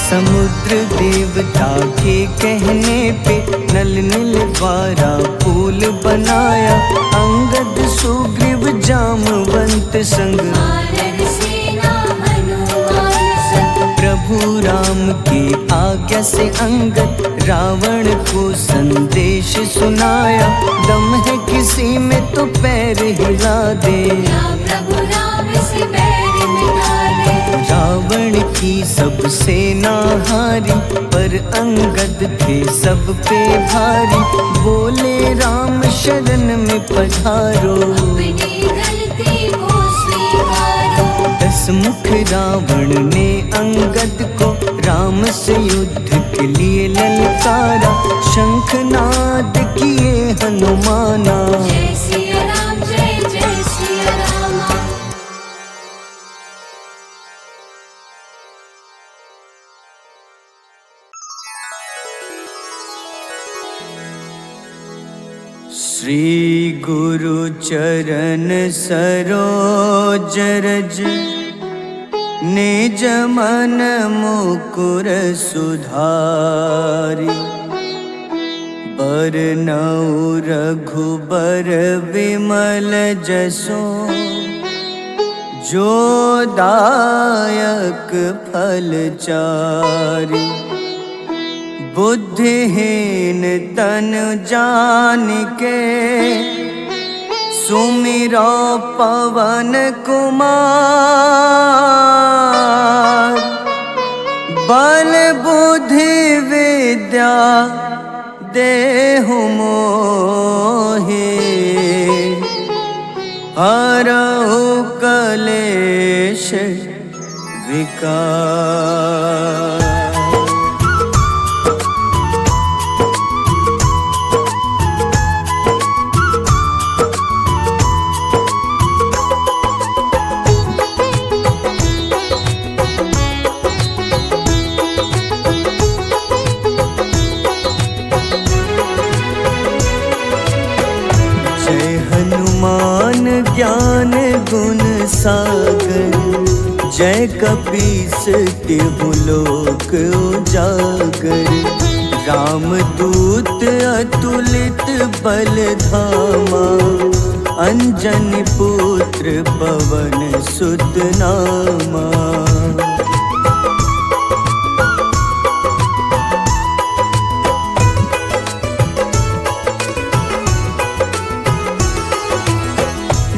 समुद्र देवता के कहने पे नल नील द्वारा पुल बनाया। अंगद सुग्रीव जामवंत संग, वानर सेना हनुमान संग। प्रभु राम की आज्ञा से अंगद रावण को संदेश सुनाया। दम है किसी में तो पैर हिला दे, या प्रभु राम से बैर मिटा दे। रावण की सब सेना हारी, पर अंगद थे सब पे भारी। बोले राम शरण में पधारो, अपनी गलती को स्वीकारो। दस मुख रावण ने अंगद को राम से युद्ध के लिए ललकारा। शंखनाद किए हनुमाना, जय सिया राम जय श्री गुरु चरण सरोज रज निज मन मुकुर सुधारि बरनउँ रघुबर विमल जसो जो दायक फल चारि बुद्धिहीन तनु जानिके सुमिरो पवन कुमार बल बुद्धि विद्या देहु मोहि हरहु कलेश विकार। हनुमान ज्ञान गुण सागर जय कपीस तिहु लोक उजागर रामदूत अतुलित बल धामा अंजनी पुत्र पवन सुत नामा।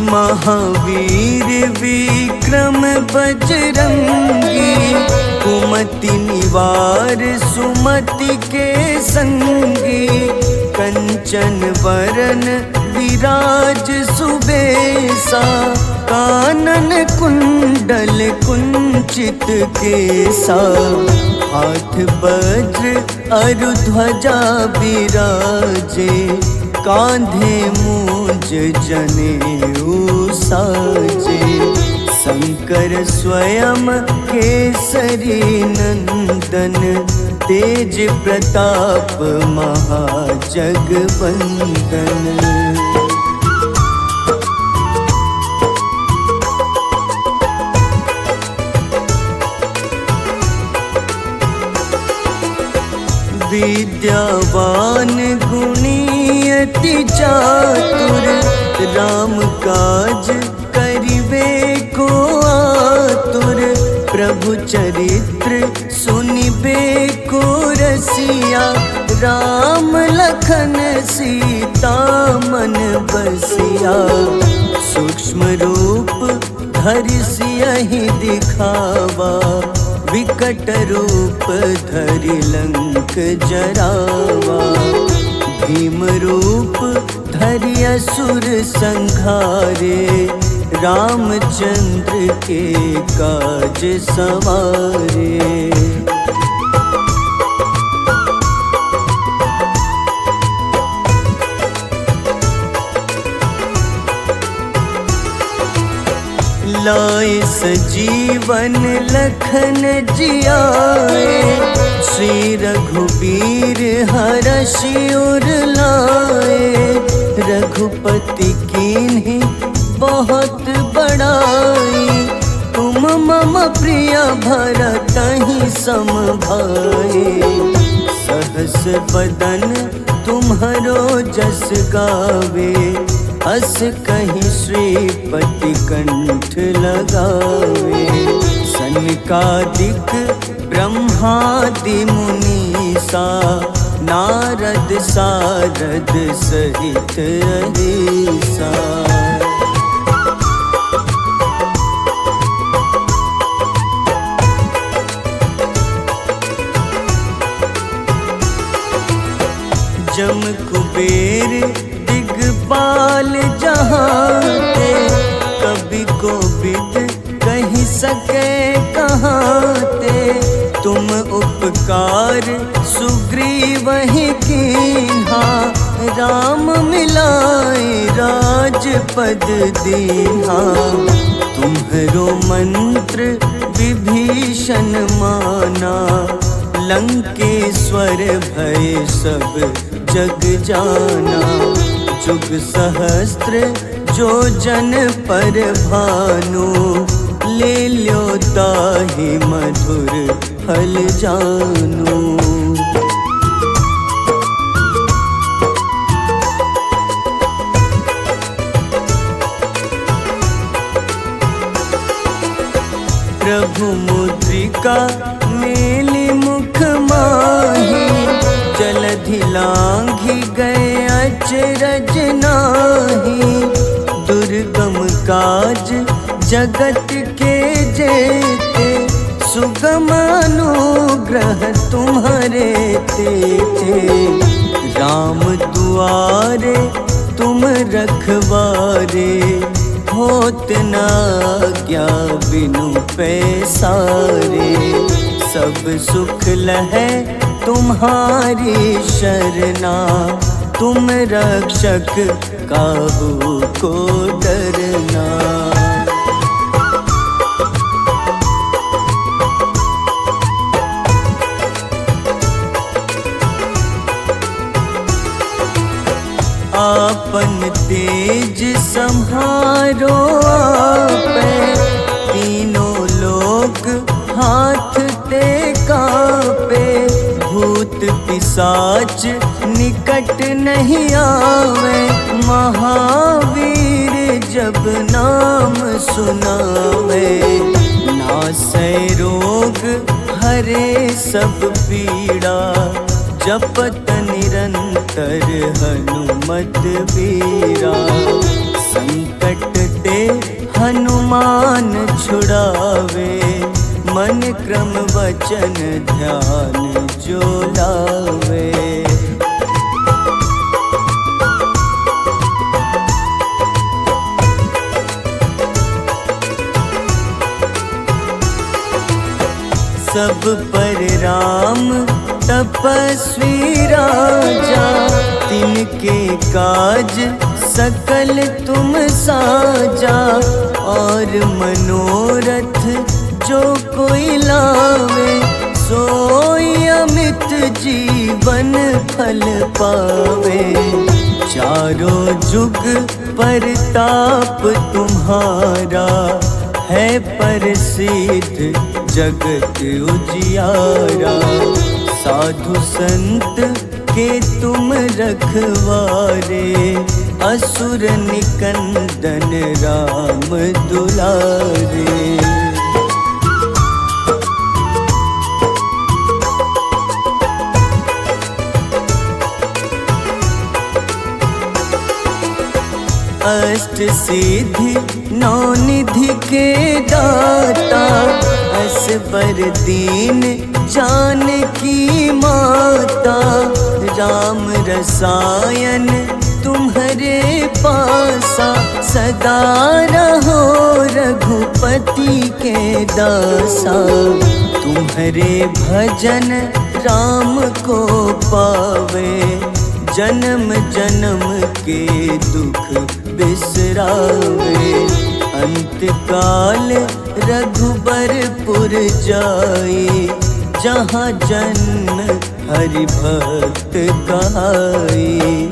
महावीर विक्रम बजरंगी कुमति निवार सुमति के संगी कंचन वरन विराज सुबेसा कानन कुंडल कुंचित केसा हाथ वज्र अरु ध्वजा बिराजे कांधे मूंज जनेऊ साजे शंकर स्वयं केसरी नंदन तेज प्रताप महाजगवंदन। विद्यावान गुणी अति चातुर राम काज करिबे को आतुर प्रभु चरित्र सुनिबे को रसिया राम लखन सीता मन बसिया सूक्ष्म रूप धरि सियहि दिखावा विकट रूप धरि लंक जरावा भीम रूप धरि असुर संहारे रामचंद्र के काज सवारे। लाए सजीवन लखन जियाए श्री रघुबीर हरषि उर लाए रघुपति कीन्ही बहुत बड़ाई तुम मम प्रिय भरतहि सम भाई सहस बदन तुम्हरो जस गावे अस कहीं श्रीपति कंठ लगावे सनकादिक ब्रह्मादि मुनीसा नारद सारद सहित अहिसा। जम कुबेर दिगपाल जहाते कभी कोविद कहीं सके कहाते तुम उपकार सुग्रीव ही कीन्हा राम मिलाए राजपद दीन्हा तुम्हरो मंत्र विभीषण माना लंकेश्वर भय सब जग जाना जुग सहस्त्र जो जन पर भानु, ले ल्यो ताहि मधुर फल जानु। प्रभु मुद्रिका मेली मुख माही, जलधि लांघि गए अचरज नाही। दुर्गम काज जगत के जेते, सुगम अनुग्रह तुम्हारे तेते। राम दुआरे तुम रखवारे, होत न आज्ञा बिनु पैसारे। सब सुख लहै तुम्हारी शरणा, तुम रक्षक काहू को डरना। आपन तेज सम्हारो आपै, तीनों लोक हाथ ते कापे। भूत पिशाच निकट नहीं आवे, महावीर जब नाम सुनावे। नासै रोग हरे सब पीड़ा, जपत निरंतर हनुमत बीरा। संकट ते हनुमान छुड़ावे, मन क्रम वचन ध्यान जो लावे। सब पर राम तपस्वी राजा, तिनके काज सकल तुम साजा। और मनोरथ जो कोई लावे, सोई अमित जीवन फल पावे। चारों जुग परताप तुम्हारा, है प्रसिद्ध जगत उजियारा। साधु संत के तुम रखवारे, असुर निकंदन राम दुलारे। अष्ट सिद्धि नौ निधि के दाता, असबर दीन जानकी माता। राम रसायन तुम्हारे पासा, सदा रहो रघुपति के दासा। तुम्हारे भजन राम को पावे, जन्म जन्म के दुख बिसरावे। अंत काल रघुबरपुर जाई, जहाँ जन्म हरि भक्त कहाई।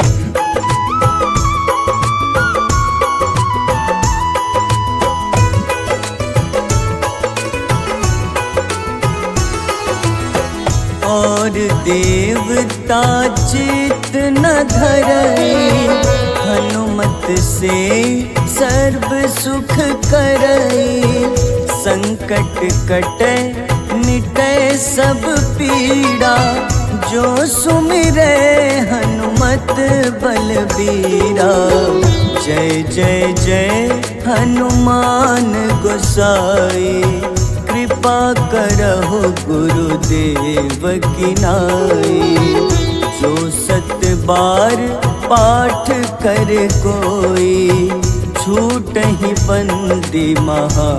और देवता चित न धरई, हनुमत से सर्व सुख करई। संकट कटै मिटै सब पीड़ा, जो सुमिरै हनुमत बलबीरा। जय जय जय हनुमान गोसाई, कृपा करहु गुरुदेव की नाई। जो सत बार पाठ कर कोई, छूटहि बंदी महा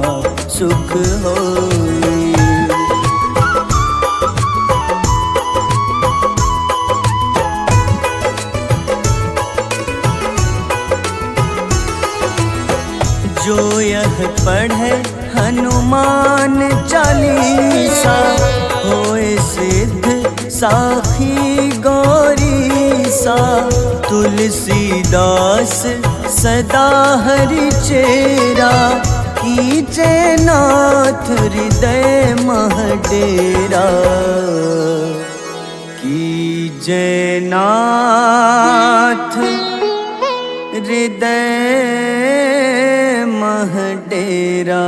सुख होई। जो यह पढ़े हनुमान चालीसा, होए सिद्ध साखी गौरीसा। तुर तुलसीदास सदा हरि चेरा, कीजे नाथ हृदय मह डेरा, कीजे नाथ हृदय मह डेरा।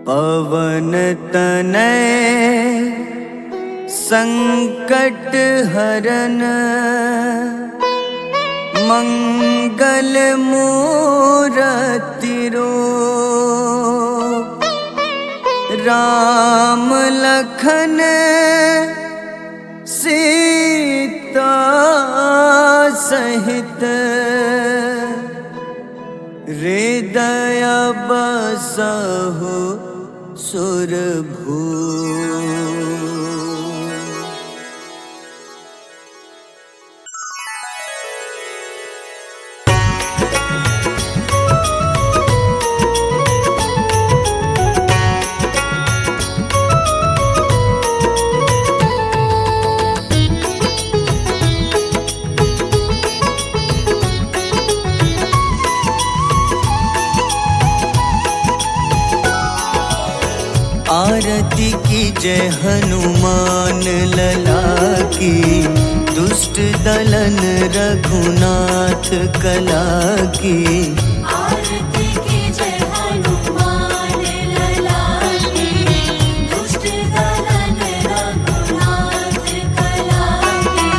पवन तनय संकट हरन, मंगल मूरति रूप, राम लखन सीता सहित, हृदय बसहु सुरभूप। आरती की जय हनुमान लला की, दुष्ट दलन रघुनाथ कला की। आरती की जय हनुमान लला की, दुष्ट दलन रघुनाथ कला की।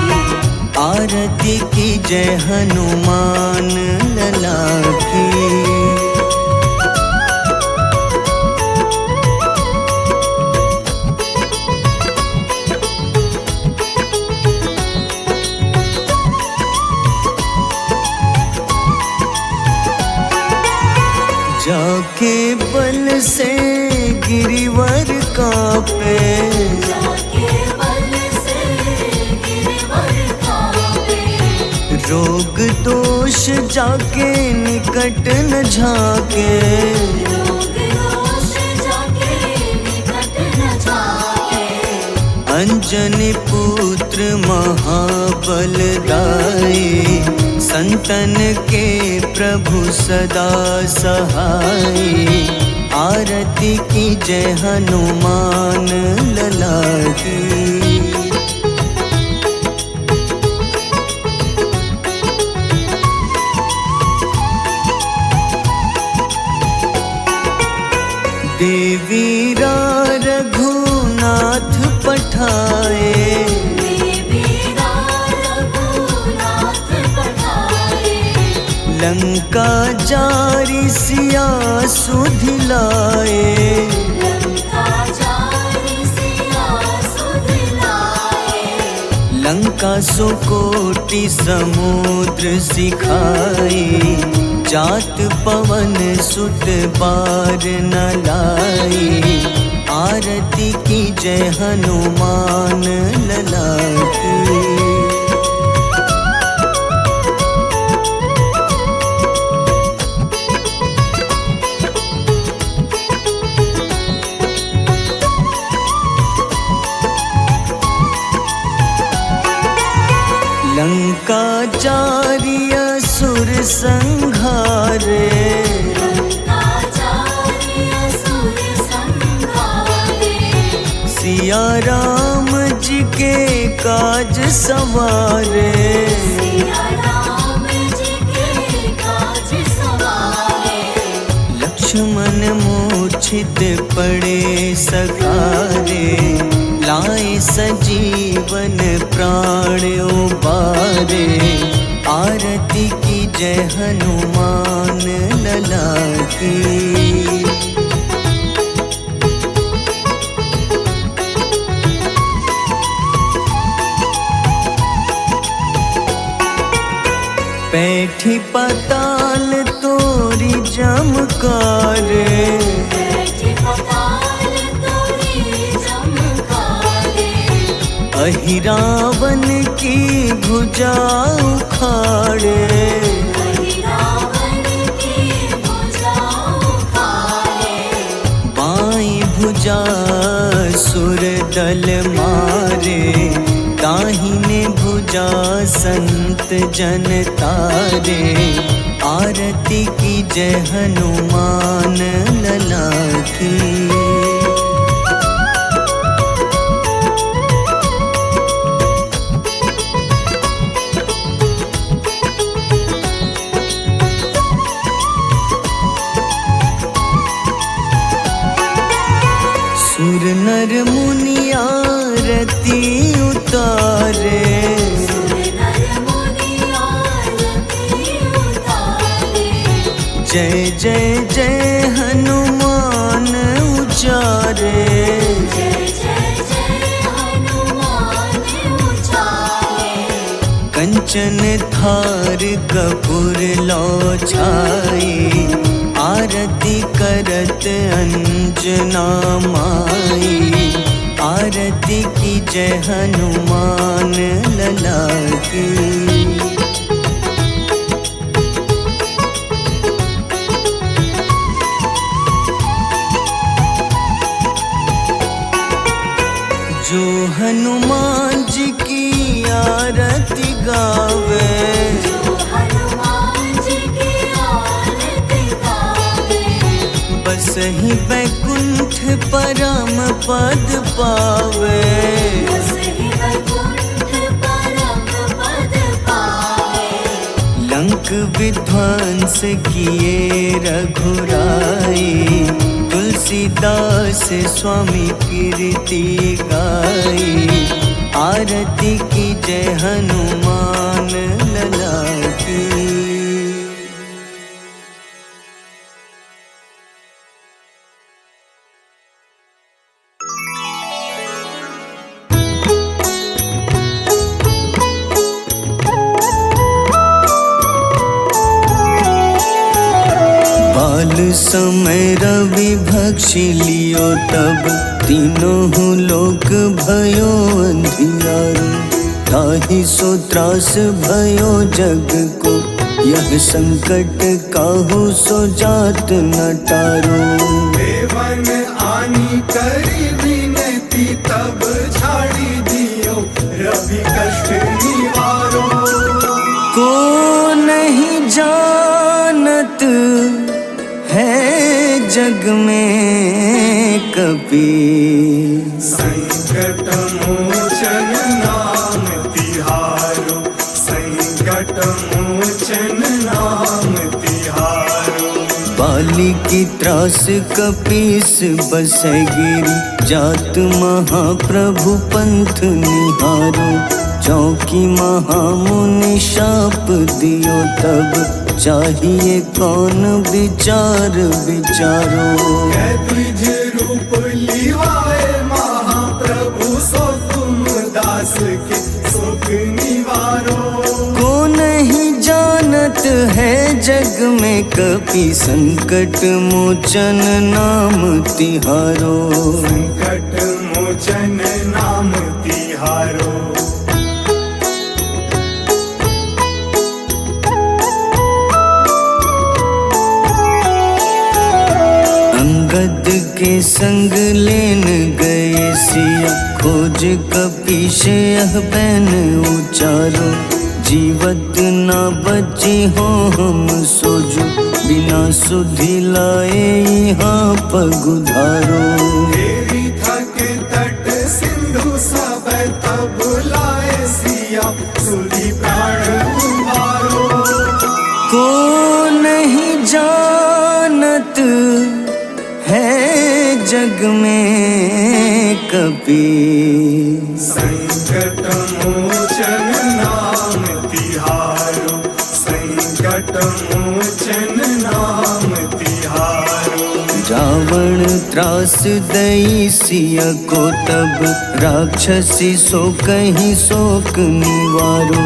आरती की जय हनुमान लला की। जाके बल से गिरिवर कांपे, जाके बल से गिरवर कांपे। रोग दोष जाके निकट न झाके, रोग दोष जाके निकट न जाके। अंजनी पुत्र महाबलदाई, संतन के प्रभु सदा सहाय। आरती की जय हनुमान लला की। देवीरा रघुनाथ पठाए, देवीरा रघुनाथ पठाए। लंका जारी सिया सुधिलाए, लंका जारी सिया सुधिलाए। लंका सुकोटि समुद्र सिखाए। जात पवन सुत बार न लाई, आरती की जय हनुमान लला की। लंका जारी असुर संघारे, लंका जारी असुर संघारे। सिया राम जी के काज सवारे, सिया राम जी के काज सवारे। लक्ष्मण मूर्छित पड़े सकारे, लाए सजीवन प्राण उबारे। आरती की जय हनुमान लला की। बैठी पाताल तोरी जमकारे, बैठी पाताल तोरी जमकारे। अहिरावन की भुजा उखाड़े, रावण की भुजा उखाड़े। बाईं भुजा सुर दल मारे, दाहिने भुजा पूजा संत जन तारे, आरती की जय हनुमान लला की। सुर नर मुनि आरती उतारे, जय जय जय हनुमान उचारे। कंचन थार कपूर लो छाई, आरती करत अंजना माई। आरती की जय हनुमान लला की। जो हनुमान जी की आरती गावे, बस ही बैकुंठ परम पद पावे। लंक विध्वंस किए रघुराई, तुलसीदास स्वामी कीर्ति गाई। आरती की जय हनुमान लला की। बाल समय रवि भक्षी लियो, तब तीनों लोक भयो अंधियारो। ताहि सो त्रास भयो जग को, यह संकट काहू सो जात न टारो। देवन आनी करी विनती, तब झाड़ी दियो रवि कष्ट निवारो। को नहीं जानत है जग में कपि, संकट मोचन नाम तिहारो। संकट मोचन नाम तिहारो। बाली की त्रास कपीस बसै गिरी, जात महाप्रभु पंथ निहारो। चौकी महामुनि शाप दियो, तब चाहिए कौन विचार विचारो। द्विज रूप लिवाए महाप्रभु, सो तुम दास के सुख निवारो। को नहीं जानत है जग में कपि, संकट मोचन नाम तिहारो। संकट मोचन नाम तिहारो। अंगद के संग लेन गए सिया, खोज कपीश यह बैन उचारो। जीवत न बची हो हम सोजो, बिना सुधि लाए यहाँ पगुधारो। तेरी थक तट सिंधु सब तब लाए सिया, सुधि प्राण उबारो। को नहीं जानत है जग में कपि, संकट मोचन नाम तिहारो। संकट मोचन नाम तिहारो। रावण त्रास दई सिया को, तब राक्षसी सो कहीं शोक निवारो।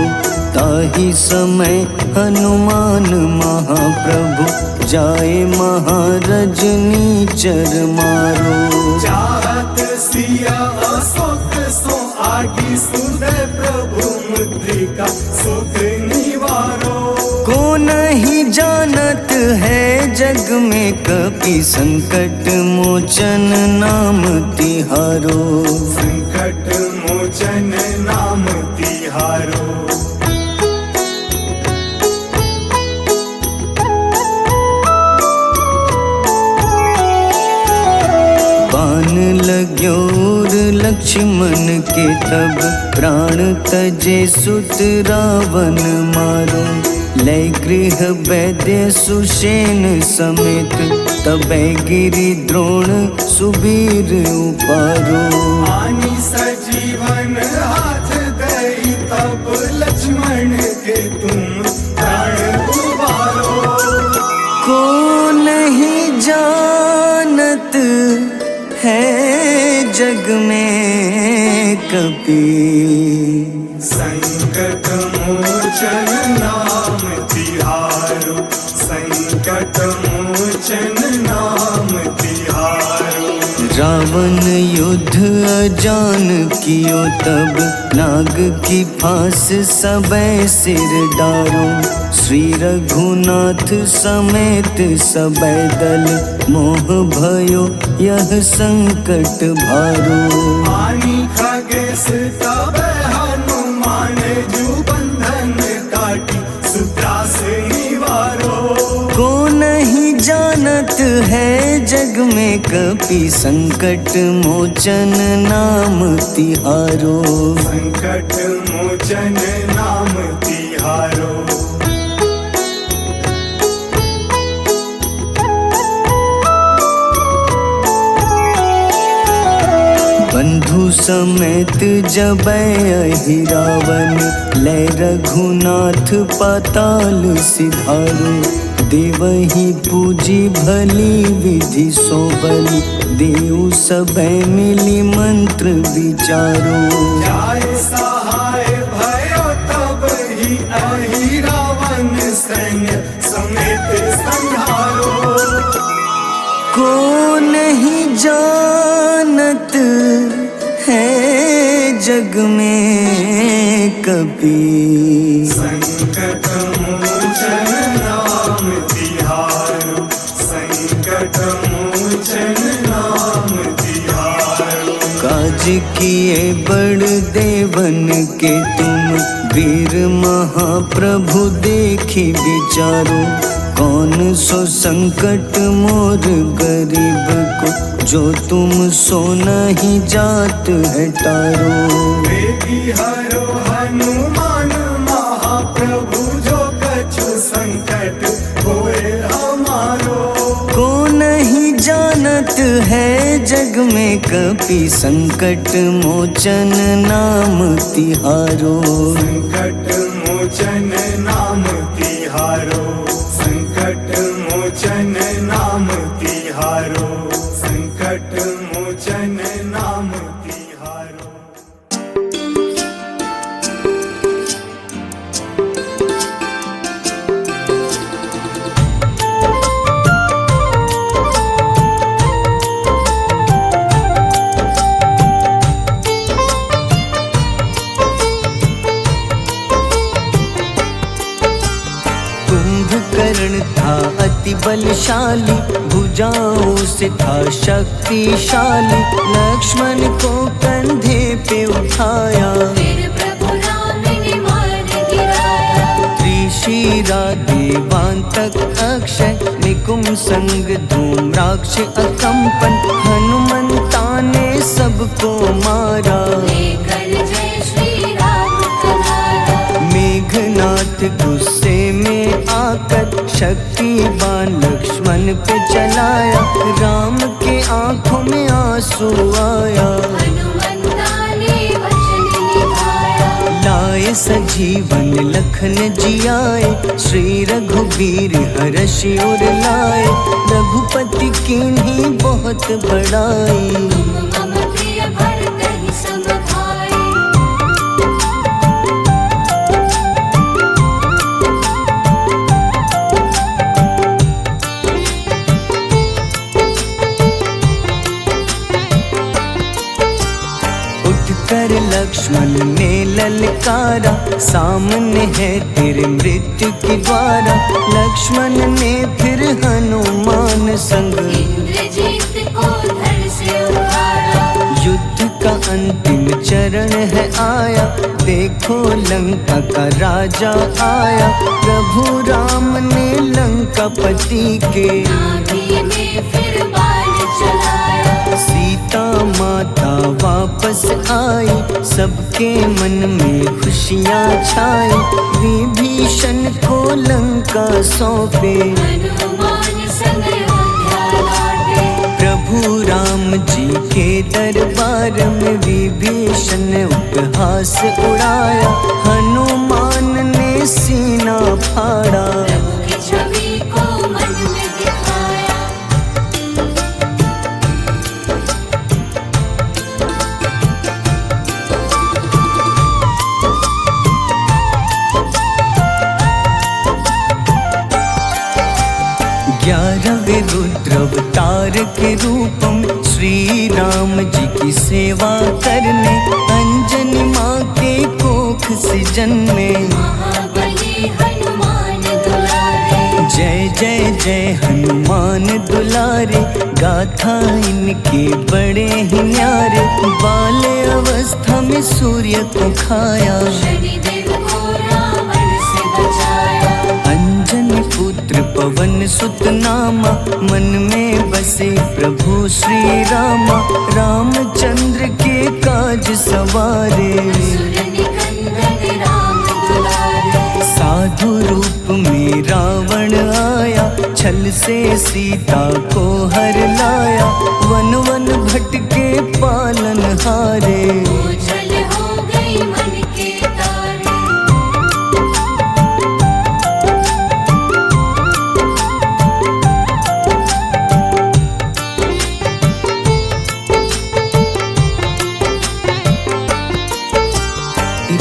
ताहि समय हनुमान महाप्रभु, जाए महारजनी चर मारो। चाहत सिया अशोक सो आगी, सुदय प्रभु मुद्रिका सुख निवारो। को नहीं जानत है जग में कपि, संकट मोचन नाम तिहारो। संकट मोचन नाम तिहारो। तिहारो। बाण लाग्योर लक्ष्मण के तब प्राण तजे सुत रावण मारो। लय गृह वैद्य सुषेण समेत तबै गिरि द्रोण सुबीर उपारो। आनी सजीवन हाथ दई तब लक्ष्मण के तुम प्राण उबारो। को नहीं जानत है जग में कपि, संकट मोचन नाम तिहारो। संकट मोचन नाम तिहारो। रावण युद्ध अजान कियो तब नाग की फांस सबै सिर डारो। श्री रघुनाथ समेत सबै दल मोह भयो यह संकट भारो। आनी खगेश तब हनुमान जू बंधन काटी सुत्रास निवारो। को नहीं जानत है जग में कपि, संकट मोचन नाम तिहारो। संकट मोचन नाम तिहारो। बंधु समेत जबै अहि रावण, लय रघुनाथ पाताल सिधारो। देवहि पूजी भली विधि सो बलि, देव सबै मिली मंत्र विचारो। जाय सहाय भयो तब ही अहि रावण सैन्य समेत संहारो। को नहीं जानत है जग में कपि, संकट मोचन नाम तिहारो। संकट मोचन नाम तिहारो। काज किए बड़ देवन के तुम, वीर महाप्रभु देखी विचारो। कौन सो संकट मोर गरीब को, जो तुम सो नहीं जात है टारो। वेगी हरो हनुमान महाप्रभु, जो कछु संकट होए हमारो। को नहीं जानत है जग में कपि, संकट मोचन नाम तिहारो। संकट मोचन नाम तिहारो। संकट मोचन नाम तिहारो। संकट मोचन नाम तिहारो। कुंभकर्ण था अति बलशाली, भुजाओं से था शक्तिशाली। लक्ष्मण को कंधे पे उठाया, फिर प्रभु राम ने मार गिराया। त्रिशिरा देवांतक अक्षय, निकुंभ संग धूम्राक्ष अकंपन। हनुमंता ने सबको मारा, लेकर जय श्री राम तुम्हारा। मेघनाथ गुस्से में आकर शक्तिवान लक्ष्मण पे चलाया। राम के आंखों में आंसू आया, हनुमंता ने वचन निभाया। लाए सजीवन लखन जियाए, श्री रघुबीर हर्षि उर लाए। रघुपति कीन्ही बहुत बड़ाई, तुम मम प्रिय भरत ही सम भाई। उठकर लक्ष्मण ने ललकारा, सामने है तेरे मृत्यु की द्वारा। लक्ष्मण ने फिर हनुमान संग इंद्रजीत को धड़ से उतारा। युद्ध का अंतिम चरण है आया, देखो लंका का राजा आया। प्रभु राम ने लंकापति के नाभि में फिर बाण चलाया। सीता माता वापस आई, सबके मन में खुशियाँ छाई। विभीषण को लंका सौंपे, हनुमान संग अयोध्या लौटे। प्रभु राम जी के दरबार में विभीषण ने उपहास उड़ाया। हनुमान ने सीना फाड़ा, प्रभु की छवि को मन में दिखाया। ग्यारहवें रुद्र अवतार के रूपम श्री राम जी की सेवा करने, अंजनी माँ के कोख से जन्मे। महाबली हनुमान दुलारे, जय जय जय हनुमान दुलारे, गाथा इनके बड़े ही न्यारे। बाल्य अवस्था में सूर्य को खाया, शनिदेव को रावण से बचाया। अंजनी पुत्र पवन सुत नामा, मन में बसे प्रभु श्री रामा। रामचंद्र के काज सवारे, असुर निकंदन राम दुलारे। साधु रूप में रावण आया, छल से सीता को हर लाया। वन वन भटके पालन हारे, ओझल हो गई मन के तारे।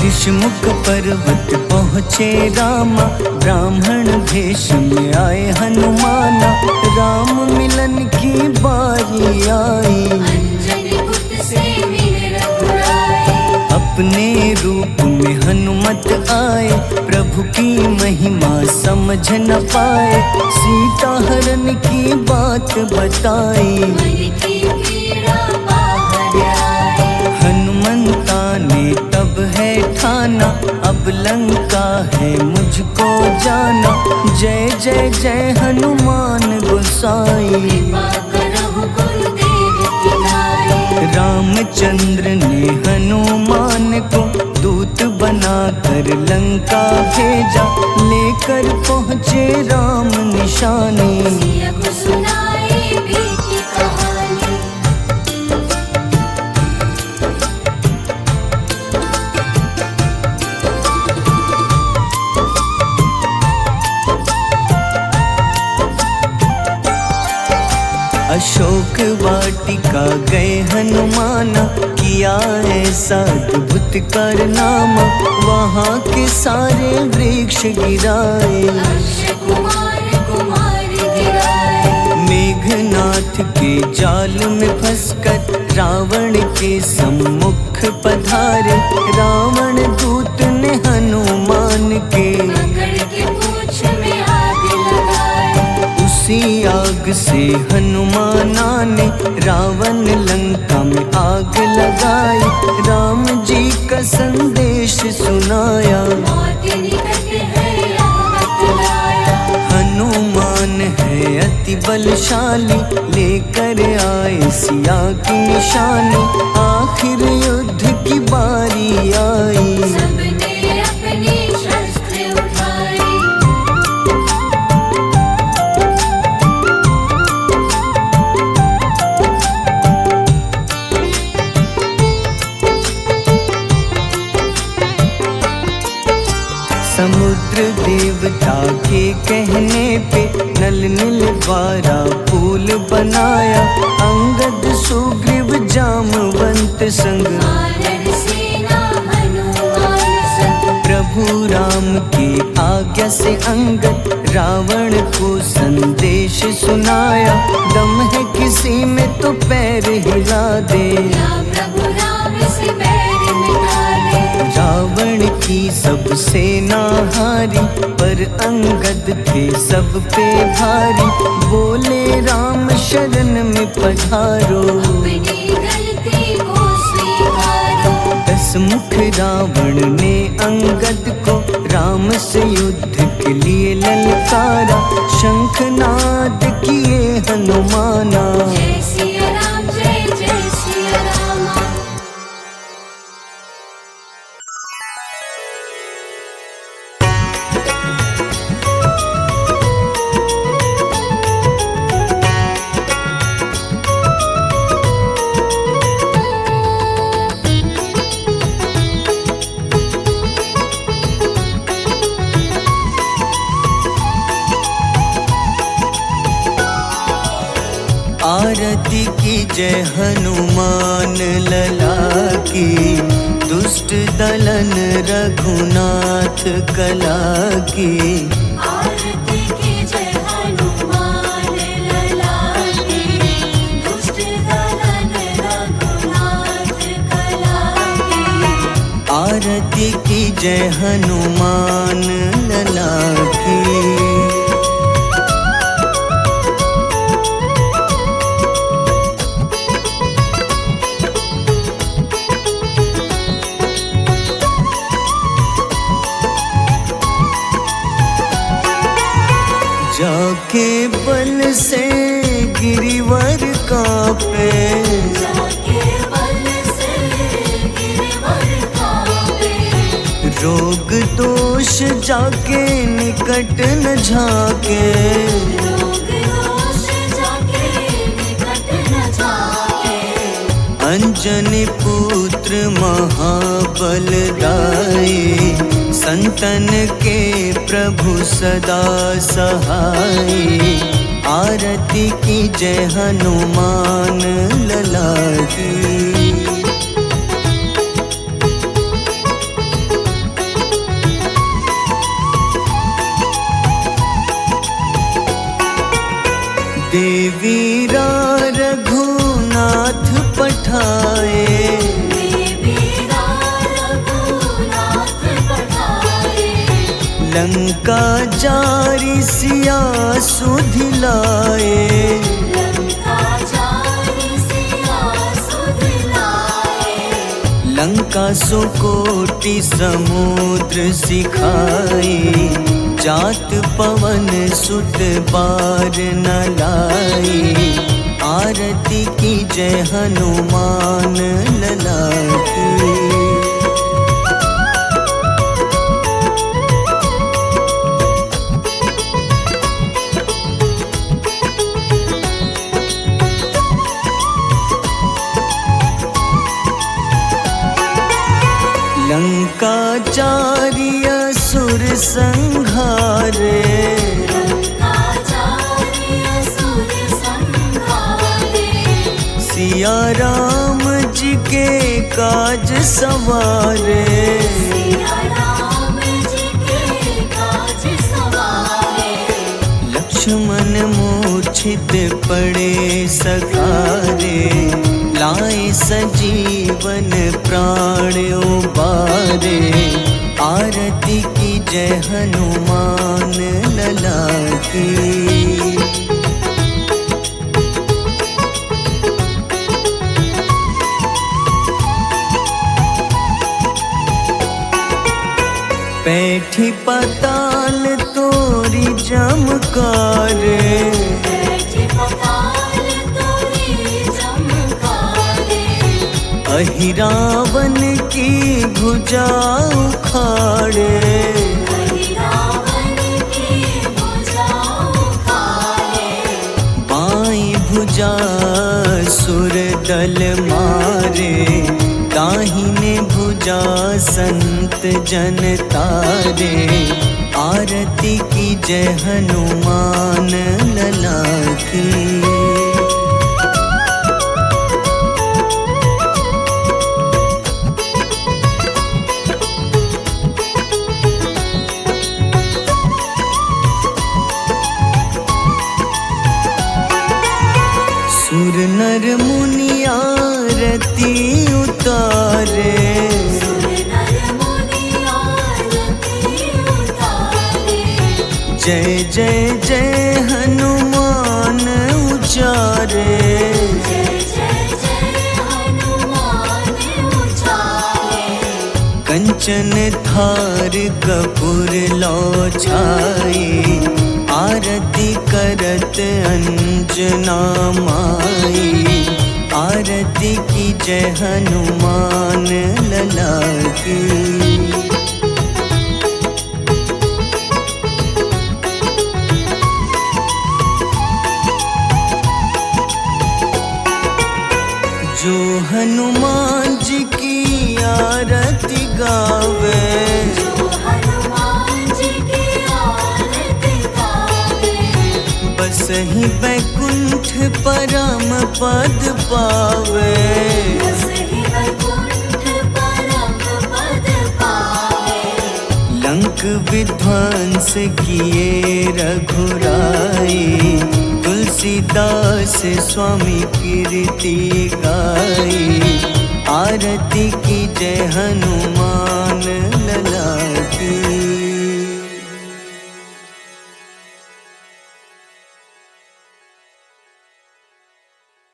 ऋषमुख पर्वत पहुँचे रामा, ब्राह्मण भेष में आए हनुमाना। राम मिलन की बारी आई, अंजनी पुत्र से मिल रघुराई। अपने रूप में हनुमत आए, प्रभु की महिमा समझ न पाए। सीता हरण की बात बताई, मन की पीड़ा बाहर आई। हनुमंता ने तब है ठाना, अब लंका है मुझको जाना। जय जय जय हनुमान गोसाई, कृपा करहु गुरुदेव की नाई। रामचंद्र ने हनुमान को दूत बनाकर लंका भेजा। लेकर पहुँचे राम निशानी, सिया को सुनाई बीती कहानी। अशोक वाटिका गए हनुमाना, किया ऐसा अद्भुत कारनामा। वहाँ के सारे वृक्ष गिराए, अक्षय कुमार कुमार गिराए। मेघनाथ के जाल में फंसकर रावण के सम्मुख पधारे। रावण दूत ने हनुमान के पकड़ के पूंछ में आग लगाए। उसी आग से हनुमाना ने रावण लंका में आग लगाई। राम जी का संदेश सुनाया, मौत निकट है यह बतलाया। हनुमान है अति बलशाली, लेकर आए सिया की निशानी। आखिर युद्ध की बारी आई, सबने अपनी शस्त्र उठाई। समुद्र देवता के कहने पे नल नील द्वारा पुल बनाया। अंगद सुग्रीव जामवंत संग, वानर सेना हनुमान संग। प्रभु राम की आज्ञा से अंगद रावण को संदेश सुनाया। दम है किसी में तो पैर हिला दे, या प्रभु राम से बैर मिटा दे। रावण की सब सेना हारी, पर अंगद थे सब पे भारी। बोले राम शरण में पधारो, अपनी गलती को स्वीकार। हंसमुख रावण ने अंगद को राम से युद्ध के लिए ललकारा। शंखनाद किए हनुमाना, जय सिया राम जय जय सिया राम। आरती की जय हनुमान लला की, दुष्ट दलन रघुनाथ कला की। आरती की जय हनुमान लला की, दुष्ट दलन रघुनाथ कला की। आरती की जय हनुमान लला की। जाके बल से गिरिवर कांपे, जाके बल से गिरवर कांपे। रोग दोष जाके निकट न झाके। रोग दोष जाके निकट न जाके। अंजनी पुत्र महाबलदाई, संतन के प्रभु सदा सहाय। आरती की जय हनुमान लला की। देवीरा रघुनाथ पठाए, देवीरा रघुनाथ पठाए। लंका जारी सिया सुधिलाए। लंका जारी सिया सुधिलाए। लंका सुकोटि समुद्र सिखाए। जात पवन सुत बार न लाई। आरती की जय हनुमान लला की। लंका जारी असुर संहारे। लंका जारी असुर संहारे। सिया राम जी के काज सवारे। सिया राम जी के काज सवारे। लक्ष्मण मूर्छित पड़े सकारे। लाए सजीवन प्राण उबारे। आरती की जय हनुमान लला की। पैठी पताल तोरी जमकारे। बैठी पताल तोरी जमकारे। अहिरावन की भुजा उखाड़े। रावण की भुजा उखाड़े। बाईं भुजा सुर दल मारे। दाहिने भुजा संत जन तारे। आरती की जय हनुमान लला की। सुर नर मुनि आरती उतारे। सुर नर मुनि आरती उतारे। जय जय जय हनुमान उचारे। जय जय जय हनुमान उचारे। कंचन थार कपूर लो छाई, आरती करत अंजना माई। आरती की जय हनुमान लला की। जो हनुमान जी की आरती गावे, जो हनुमान जी की आरती गावे, बस ही बैकुंठ परम पद पावे। बस ही वैकुंठ परम पद पावे। लंक विध्वंस किए रघुराई, तुलसीदास स्वामी कीर्ति गाई। आरती की जय हनुमान लला की।